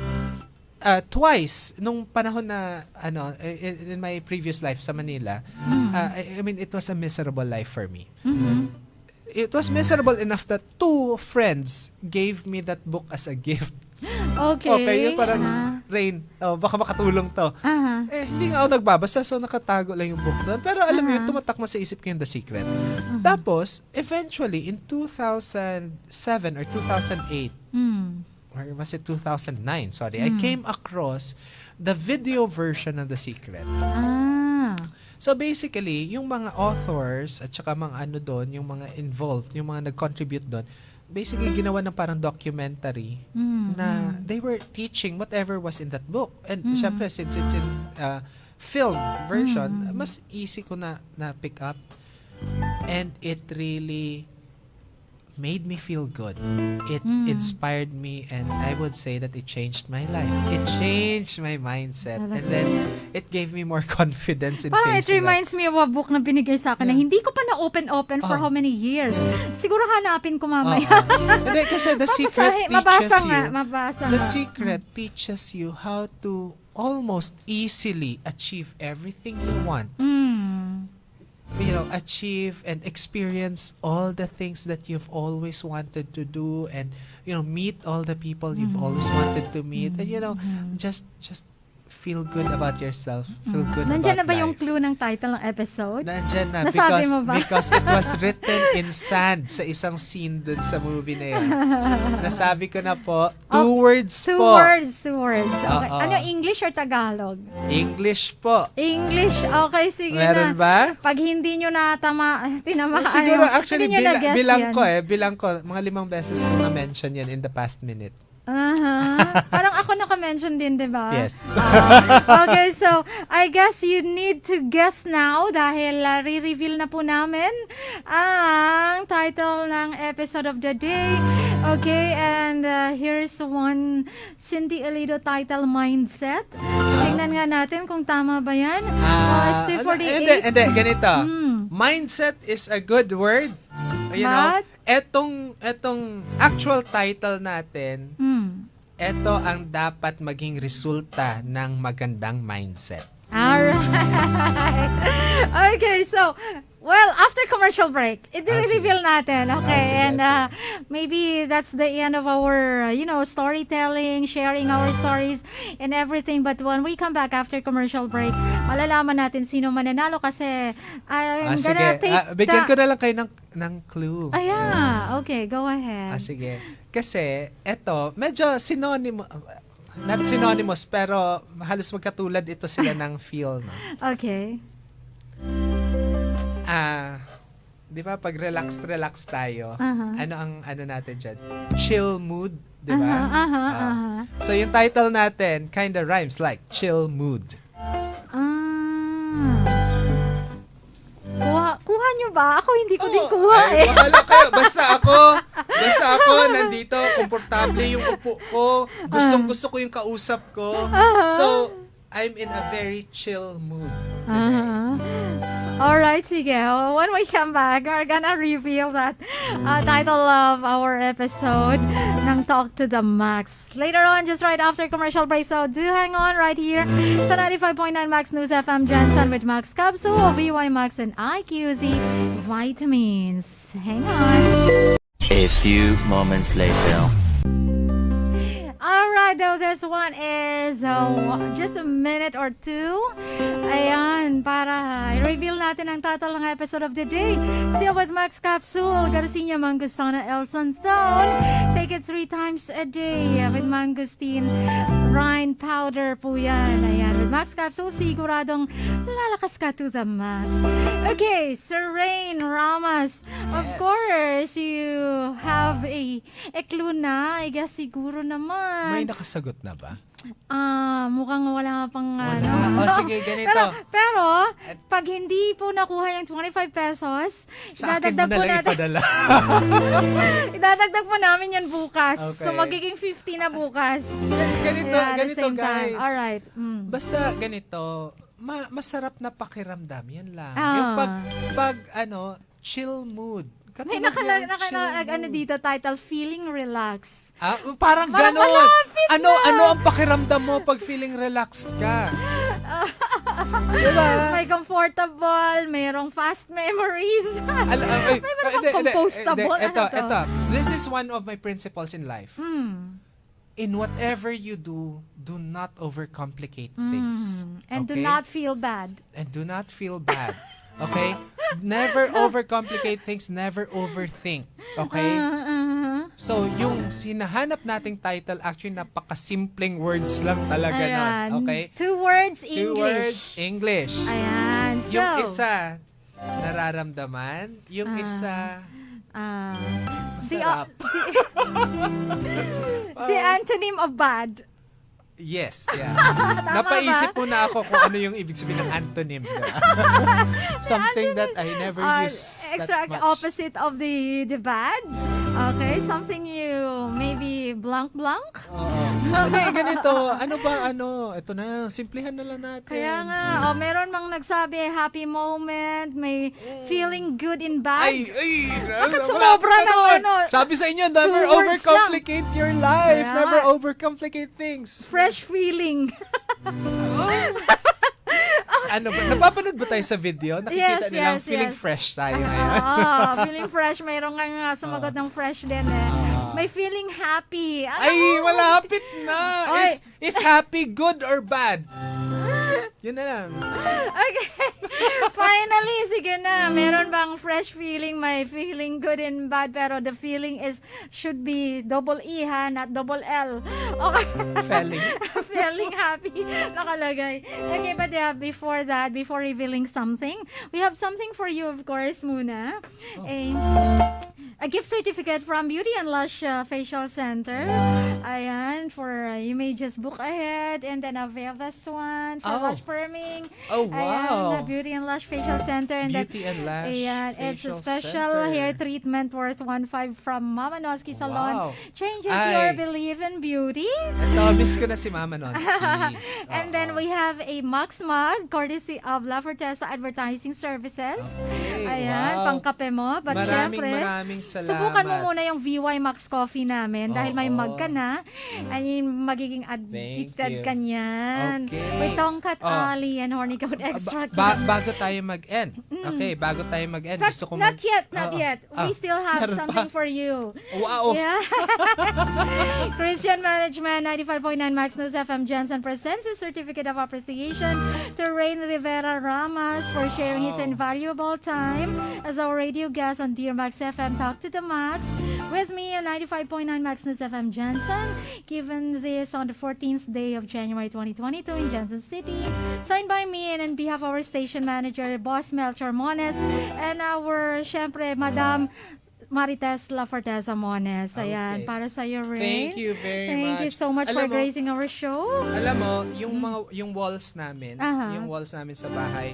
twice, nung panahon na, in my previous life sa Manila, I mean, it was a miserable life for me. It was miserable enough that 2 friends gave me that book as a gift. Okay. Yung parang, Rain, baka makatulong to. Hindi nga ako nagbabasa, so nakatago lang yung book doon. Pero alam mo yun, tumatak mo sa isip ko yung The Secret. Tapos, eventually, in 2007 or 2008, or was it 2009? Sorry. I came across the video version of The Secret. So basically, yung mga authors at saka mga doon, yung mga involved, yung mga nag-contribute doon, basically ginawa ng parang documentary na they were teaching whatever was in that book. And syempre, since it's in film version, mas easy ko na pick up. And it really made me feel good. It inspired me, and I would say that it changed my life. It changed my mindset, and then it gave me more confidence in Parang it facing life. reminds me of a book na binigay sa akin na hindi ko pa na-open for how many years. Siguro hanapin ko mamaya. Hindi, kasi The Secret Mabasa The nga. Secret teaches you how to almost easily achieve everything you want. Achieve and experience all the things that you've always wanted to do, and meet all the people you've always wanted to meet, and just feel good about yourself. Feel good Nandiyan na about ba yung life. clue ng title ng episode? Nandyan na. Nasabi mo ba? Because it was written in sand sa isang scene dun sa movie na yun. Nasabi ko na po. Two words Two po. words. Okay. Oo. Ano, English or Tagalog? English po. English. Okay, sige Meron na. ba? Pag hindi nyo na tinamaan. Siguro, actually, hindi nyo na-guess yan. bilang ko, mga 5 beses ko na-mention yan in the past minute. Parang ako naka-mention din, di ba? Yes. Okay, so I guess you need to guess now dahil re-reveal na po namin ang title ng episode of the day. Okay, and here's one Cindy Alido title, Mindset. Tingnan nga natin kung tama ba yan. Stay for the Hindi, ganito. Mindset is a good word. You know, But? etong actual title natin, ito ang dapat maging resulta ng magandang mindset. Alright. Okay, so, well, after commercial break, i-reveal natin, okay? Sige, And maybe that's the end of our, storytelling, sharing our stories and everything. But when we come back after commercial break, malalaman natin sino mananalo kasi I'm gonna Sige. take Bigyan ko na lang kayo ng clue. Okay, go ahead. Sige. Kasi, eto, medyo not synonymous, pero halos magkatulad ito sila ng feel, no? Okay. Di ba, pag relax tayo, Uh-huh. ano ang natin dyan? Chill mood, di ba? Uh-huh. So, yung title natin, kinda rhymes like chill mood. Kuha nyo ba? Ako hindi ko din kuha Ay, bahala kayo. Basta ako, nandito, komportable yung upo ko. Gusto ko yung kausap ko. So, I'm in a very chill mood. Alright, sige. When we come back, we're gonna reveal that title of our episode ng Talk to the Max. Later on, just right after commercial break. So do hang on right here sa 95.9 Max News FM Gensan with Max Capsule, VY Max and IQZ Vitamins. Hang on. A few moments later. Alright, though, this one is just a minute or two. Ayan, para i-reveal natin ang title ng episode of the day. Still with Max Capsule, Garcinia Mangustana, Elson Stone. Take it 3 times a day with mangosteen rind powder po yan. Ayan, with Max Capsule, siguradong lalakas ka to the max. Okay, Sir Rain Ramas. Of course, you have a clue na. I guess siguro naman. May nakasagot na ba? Mukhang wala pang Sige, ganito. Pero, pag hindi po nakuha yung 25 pesos, Sa akin mo idadagdag na po lang natin. ipadala. Idadagdag po namin yan bukas. Okay. So, magiging 50 na bukas. Ganito, Yeah, at the ganito same time. guys. Alright. Basta ganito, masarap na pakiramdam. Yan lang. Ah. Yung pag chill mood. May Katulad yan, chill ano mood. dito, title, Feeling Relaxed. Parang Parang ganon. malapit na. Ano ang pakiramdam mo pag feeling relaxed ka? Diba? May comfortable, mayroong fast memories. May mga compostable. Ito. This is one of my principles in life. In whatever you do not overcomplicate things. And do Okay? not feel bad. And do not feel bad. Okay? Never overcomplicate things, never overthink. Okay? So, yung sinahanap nating title, actually, napakasimpleng words lang talaga nun. Ayan. Okay? 2 words, English. 2 words, English. Ayan. So, Yung isa, nararamdaman. Yung isa, masarap. the antonym of bad. Yes, yeah. Napaisip po na ako kung ano yung ibig sabihin ng antonym. Something that I never use Extra that much. opposite of the bad. Okay, something you maybe blank. Hindi, ganito. Ito na, simplihan na lang natin. Kaya nga, meron mang nagsabi, happy moment, may feeling good in bad. Bakit sumobra ng ano? Sabi sa inyo, never 2 words overcomplicate your life. Kaya Never nga. overcomplicate things. Fresh feeling. Napapanood ba tayo sa video? Nakikita nilang feeling yes. fresh tayo ngayon. Feeling fresh. Mayroong kang sumagot ng fresh din eh. May feeling happy. Ay, malapit na. Oy. Is happy good or bad? Yun na lang. Okay. Finally, sige na. Meron bang fresh feeling? May feeling good and bad, pero the feeling should be double E ha, not double L. Okay. Feeling happy. Nakalagay. Okay, but before that, before revealing something, we have something for you, of course, muna. A gift certificate from Beauty and Lush Facial Center. Ayan, you may just book ahead and then avail this one for Lush Perming. Oh, wow. Ayan, Beauty and Lush Facial Center. And Beauty and Lush ayan, it's a Facial special Center. hair treatment worth 1.5 from Mama Noski Salon. Wow. Changes Ay. your belief in beauty. Ito, miss ko na si Mama Nonski. And then we have a Max mug, courtesy of La Forteza Advertising Services. Okay, Ayan, wow. pangkape mo. But Maraming syempre, salamat. subukan mo muna yung VY Max Coffee namin dahil may Oo. mug ka na. Ay, magiging addicted you. ka niyan. Okay. With Tongkat Ali and Horny Goat Extract. Bago tayo mag-end. Okay, bago tayo mag-end. But Gusto ko not yet. We still have meron something pa. for you. Wow. Yeah. Christian Management 95.9 Max News FM Gensan presents a certificate of appreciation to Rain Ramas for sharing his invaluable time as our radio guest on DEAR MAX FM Talk2DaMAX with me on 95.9 Max News FM Gensan. Given this on the 14th day of January 2022 in Gensan City. Signed by me and on behalf of our station manager, Boss Melchor Mones, and our, syempre, Madam Marites La Forteza Mones. Ayan, Okay. para sa iyo, Ray. Thank you very much. Thank you so much for Alam mo, gracing our show. Alam mo, yung walls namin, Aha. yung walls namin sa bahay,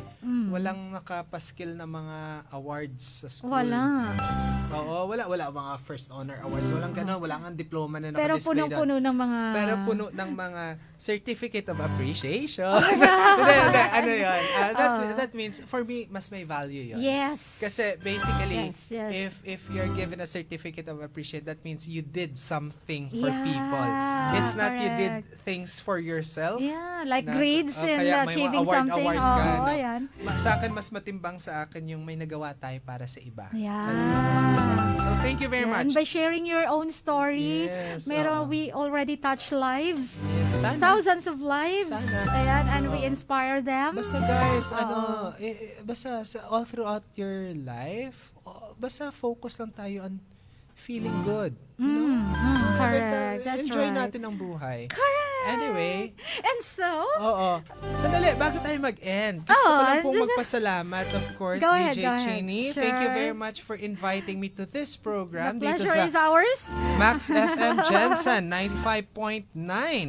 walang nakapaskil na mga awards sa school. Wala. Oo, wala mga first honor awards. Walang gano'n, wala nga diploma na Pero nakadisplay doon. punong-puno ng mga... Pero puno ng mga certificate of appreciation. Hindi, ano yun? That means, for me, mas may value yun. Yes. Kasi basically, Yes. if you're given a certificate of appreciation, that means you did something for Yeah, people. It's not you did correct. things for yourself. Yeah, like Na- grades and kaya may achieving award something. ka, Oo, no? ayan. Sa akin, mas matimbang sa akin yung may nagawa tayo para sa iba. Yeah. So, thank you very And much. by sharing your own story, Yes, we already touch lives. Sana. Thousands of lives. Sana. Ayan, and we inspire them. Basta guys, basta all throughout your life, basta focus lang tayo on feeling good. You know? Correct. That's enjoy right. natin ang buhay. Correct. Anyway, And so, sandali, bago tayo mag-end, gusto ko lang pong this- magpasalamat, of course, Go ahead, DJ go ahead. Cheenee. Thank you Sure. very much for inviting me to this the program dito pleasure is sa ours. Max FM Gensan 95.9.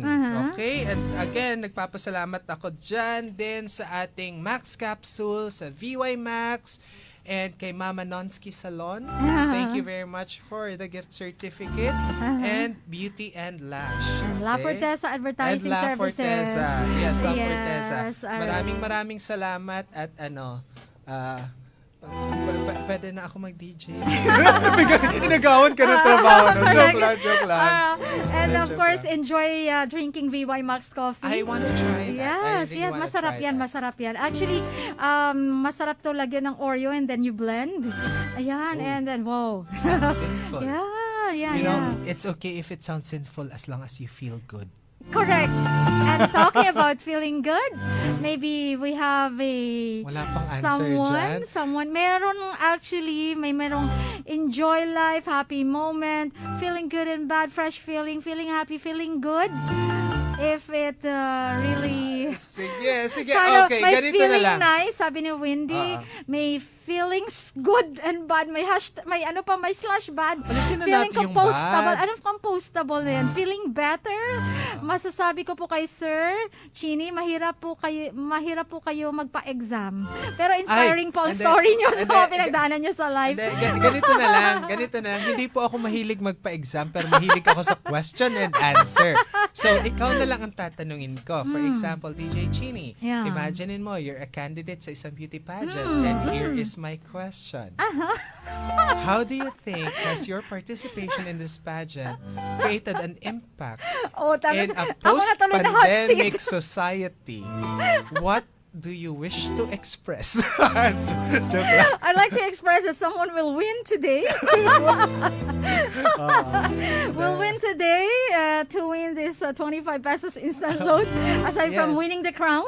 Uh-huh. Okay? And again, nagpapasalamat ako dyan din sa ating Max Capsule, sa VY Max, and kay Mama Nonski Salon. Thank you very much for the gift certificate and Beauty and Lash. And La Forteza Advertising And La Services. Forteza. Yes, La Yes, Forteza. alright. Maraming salamat at pwede na ako mag-DJ. Inagawan ka ng trabaho. No? Joke lang. And of Joke course, lang. enjoy drinking VY Max Coffee. I wanna try that. Yes, I really yes, wanna masarap try yan, that. masarap yan. Actually, masarap to lagyan ng Oreo and then you blend. Ayan, and then, wow. Sounds sinful. Yeah, You know, yeah. it's okay if it sounds sinful as long as you feel good. Correct. And talking about feeling good, maybe we have Wala pang answer dyan. someone, merong enjoy life, happy moment, feeling good and bad, fresh feeling happy, feeling good. If it really... Sige. Kind of, Okay, may ganito na feeling lang. nice, sabi ni Wendy. May feelings good and bad. May slash bad. Alisin na Feeling natin yung compostable. bad. Anong compostable na yan? Feeling better? Masasabi ko po kay Sir Cheenee, mahirap po kayo magpa-exam. Pero inspiring po ang story niyo sa mga pinagdaanan niyo sa life. Ganito na lang. Hindi po ako mahilig magpa-exam, pero mahilig ako sa question and answer. So, ikaw na lang ang tatanungin ko. For example, DJ Cheenee, Yeah. imaginein mo, you're a candidate sa isang beauty pageant, and here is my question. How do you think has your participation in this pageant created an impact Oh, in a ako natuloy na hot seat. post-pandemic society? What do you wish to express? Joke lang. I'd like to express that someone will win today. Will win today to win this 25 pesos instant load aside from Yes. winning the crown.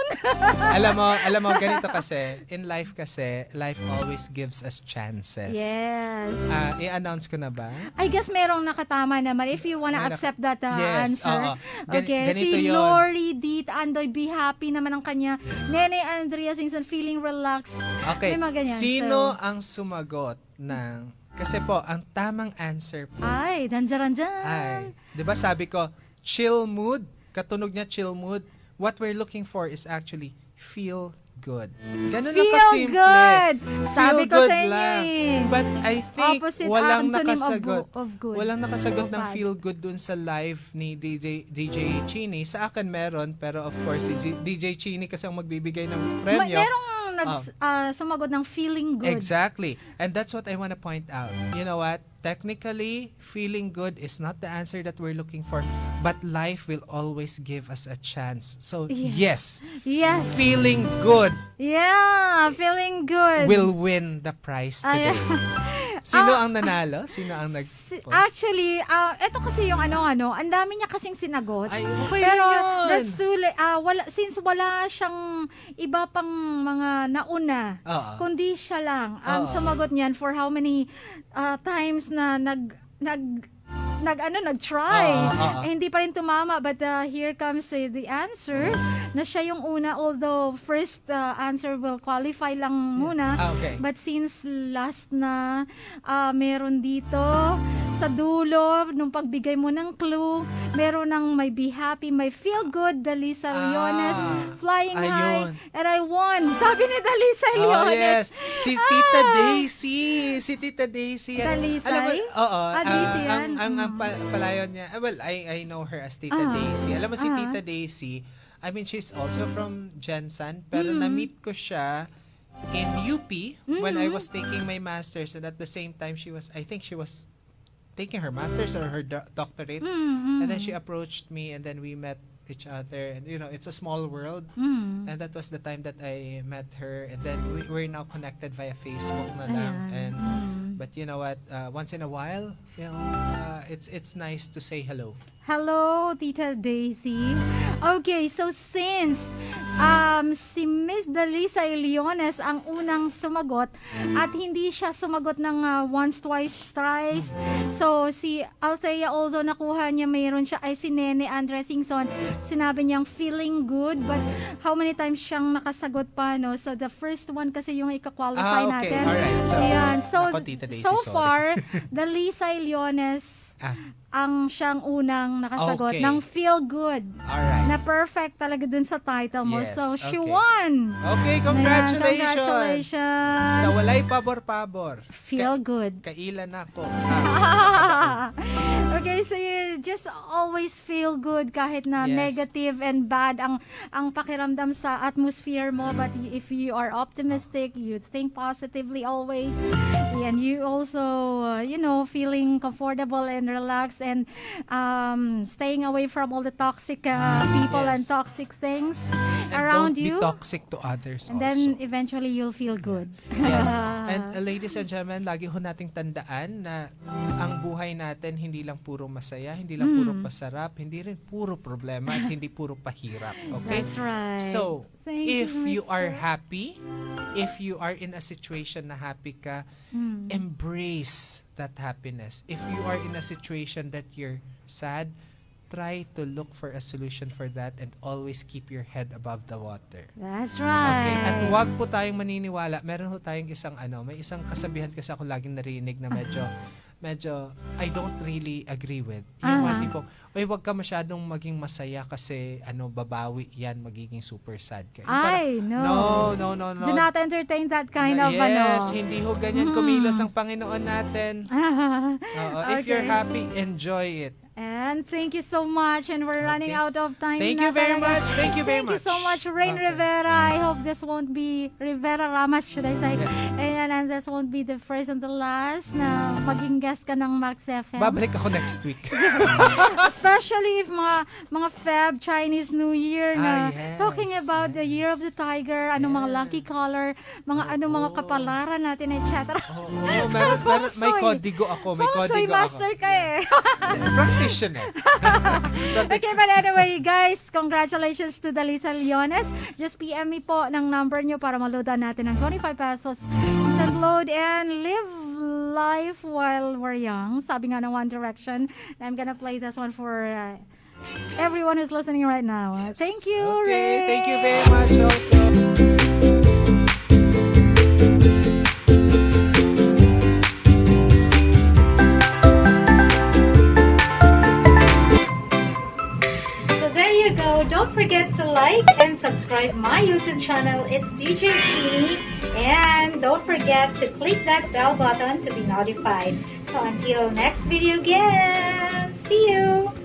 alam mo, ganito kasi, in life kasi, life always gives us chances. Yes. I-announce ko na ba? I guess merong nakatama naman if you wanna accept that Yes, answer. oo. Okay, Ganito si yun. Lori Dit Andoy, be happy naman ang kanya. Nene Andrea Singson, feeling relaxed. Okay, May mga ganyan. sino So, ang sumagot ng... Kasi po, ang tamang answer po ay, danjaran dyan. ay, di ba sabi ko, chill mood, katunog niya chill mood, what we're looking for is actually feel good. Ganun lang Feel kasimple. good. Sabi Feel ko good sa inyo lang. eh. But I think Opposite walang antonym nakasagot. of good. Walang nakasagot Of ng bad. feel good dun sa live ni DJ Cheenee. Sa akin meron, pero of course si DJ Cheenee kasi ang magbibigay ng premyo. Merong sumagot ng feeling good. Exactly. And that's what I want to point out. You know what? Technically, feeling good is not the answer that we're looking for, but life will always give us a chance. So, yes, Yes. feeling good Yeah, feeling good. will win the prize today. Sino ang nanalo? Sino ang nag... Actually, eto kasi yung ano, ang dami niya kasing sinagot. Ay, okay Pero lang yun. that's too late. Since wala siyang iba pang mga nauna, Oo. kundi siya lang ang Oo. sumagot niyan for how many times na nag-try. Hindi pa rin tumama, but here comes the answer na siya yung una, although first answer will qualify lang muna. Okay. But since last na meron dito sa dulo, nung pagbigay mo ng clue, meron ng may be happy, may feel good, Dalisa Leones, flying high, ayun. and I won. Sabi ni Dalisa Oh, Leones. yes. Si Tita Daisy. Si Tita Daisy. Dalisay? Alam mo, oo. Daisy yan. Ang palayon niya, well, I know her as Tita Daisy. Alam mo si Tita Daisy, I mean, she's also from Gensan, pero na-meet ko siya in UP when I was taking my master's, and at the same time, I think she was taking her master's or her doctorate, and then she approached me, and then we met each other, and it's a small world, and that was the time that I met her, and then we're now connected via Facebook na lang. And but you know what, once in a while, it's nice to say hello. Hello, Tita Daisy. Okay, so since si Miss Dalisa Leones ang unang sumagot at hindi siya sumagot ng once, twice, thrice. So si Althea, although nakuha niya, mayroon siya ay si Nene Andres Singson. Sinabi niyang feeling good, but how many times siyang nakasagot pa, no? So the first one kasi yung ika-qualify Okay. natin. Alright. So, Ayan. So, nako, Tita Daisy, so sorry. far, Dalisa Leones ang siyang unang nakasagot Okay. ng feel good. Alright. Na perfect talaga dun sa title mo. Yes, So, she okay. won. Okay, Ayan, congratulations. congratulations. Sa walay pabor-pabor. Feel good. Kailan ako. Okay, so you just always feel good kahit na Yes. negative and bad ang pakiramdam sa atmosphere mo, but if you are optimistic, you think positively always, and you also feeling comfortable and relaxed and staying away from all the toxic people and Yes. toxic things And around don't you, be toxic to others and also. then eventually you'll feel good. Yes. And ladies and gentlemen, lagi ho nating tandaan na ang buhay natin hindi lang puro masaya, hindi lang puro pasarap, hindi rin puro problema, at hindi puro pahirap. Okay? That's right. So, Thank if you, you are Mister. happy, if you are in a situation na happy ka, embrace that happiness. If you are in a situation that you're sad, try to look for a solution for that and always keep your head above the water. That's Okay, right. at wag po tayong maniniwala. Meron ho tayong may isang kasabihan kasi ako laging narinig na medyo I don't really agree with. Yung mga tipong, wag ka masyadong maging masaya kasi babawi yan, magiging super sad ka. Yung Ay, parang, no. no. Do not entertain that kind of Yes, hindi ho ganyan kumilos ang Panginoon natin. Oo, if you're Okay. happy, enjoy it. And thank you so much. And we're running out of time. Thank na you very talaga. much. Thank you very Thank you much. so much, Rain Rivera. I hope this won't be Rivera Ramas, should I say. And this won't be the first and the last na maging guest ka ng Max FM. Babalik ako next week. Especially if mga Feb Chinese New Year na yes, talking about the Year of the Tiger, ano mga lucky color, mga mga kapalaran natin, etc. Meron, may kodigo ako. May Soy kodigo master ako. ka eh. Practitioner. Okay, but anyway, guys, congratulations to the Lisa Leones. Just PM me po ng number nyo para maloadan natin ng 25 pesos. Instant load and live life while we're young. Sabi nga ng One Direction. I'm gonna play this one for everyone who's listening right now. Thank you, Okay, Ray. thank you very much also. Don't forget to like and subscribe my YouTube channel. It's DJ Cheenee. And don't forget to click that bell button to be notified. So until next video again, see you!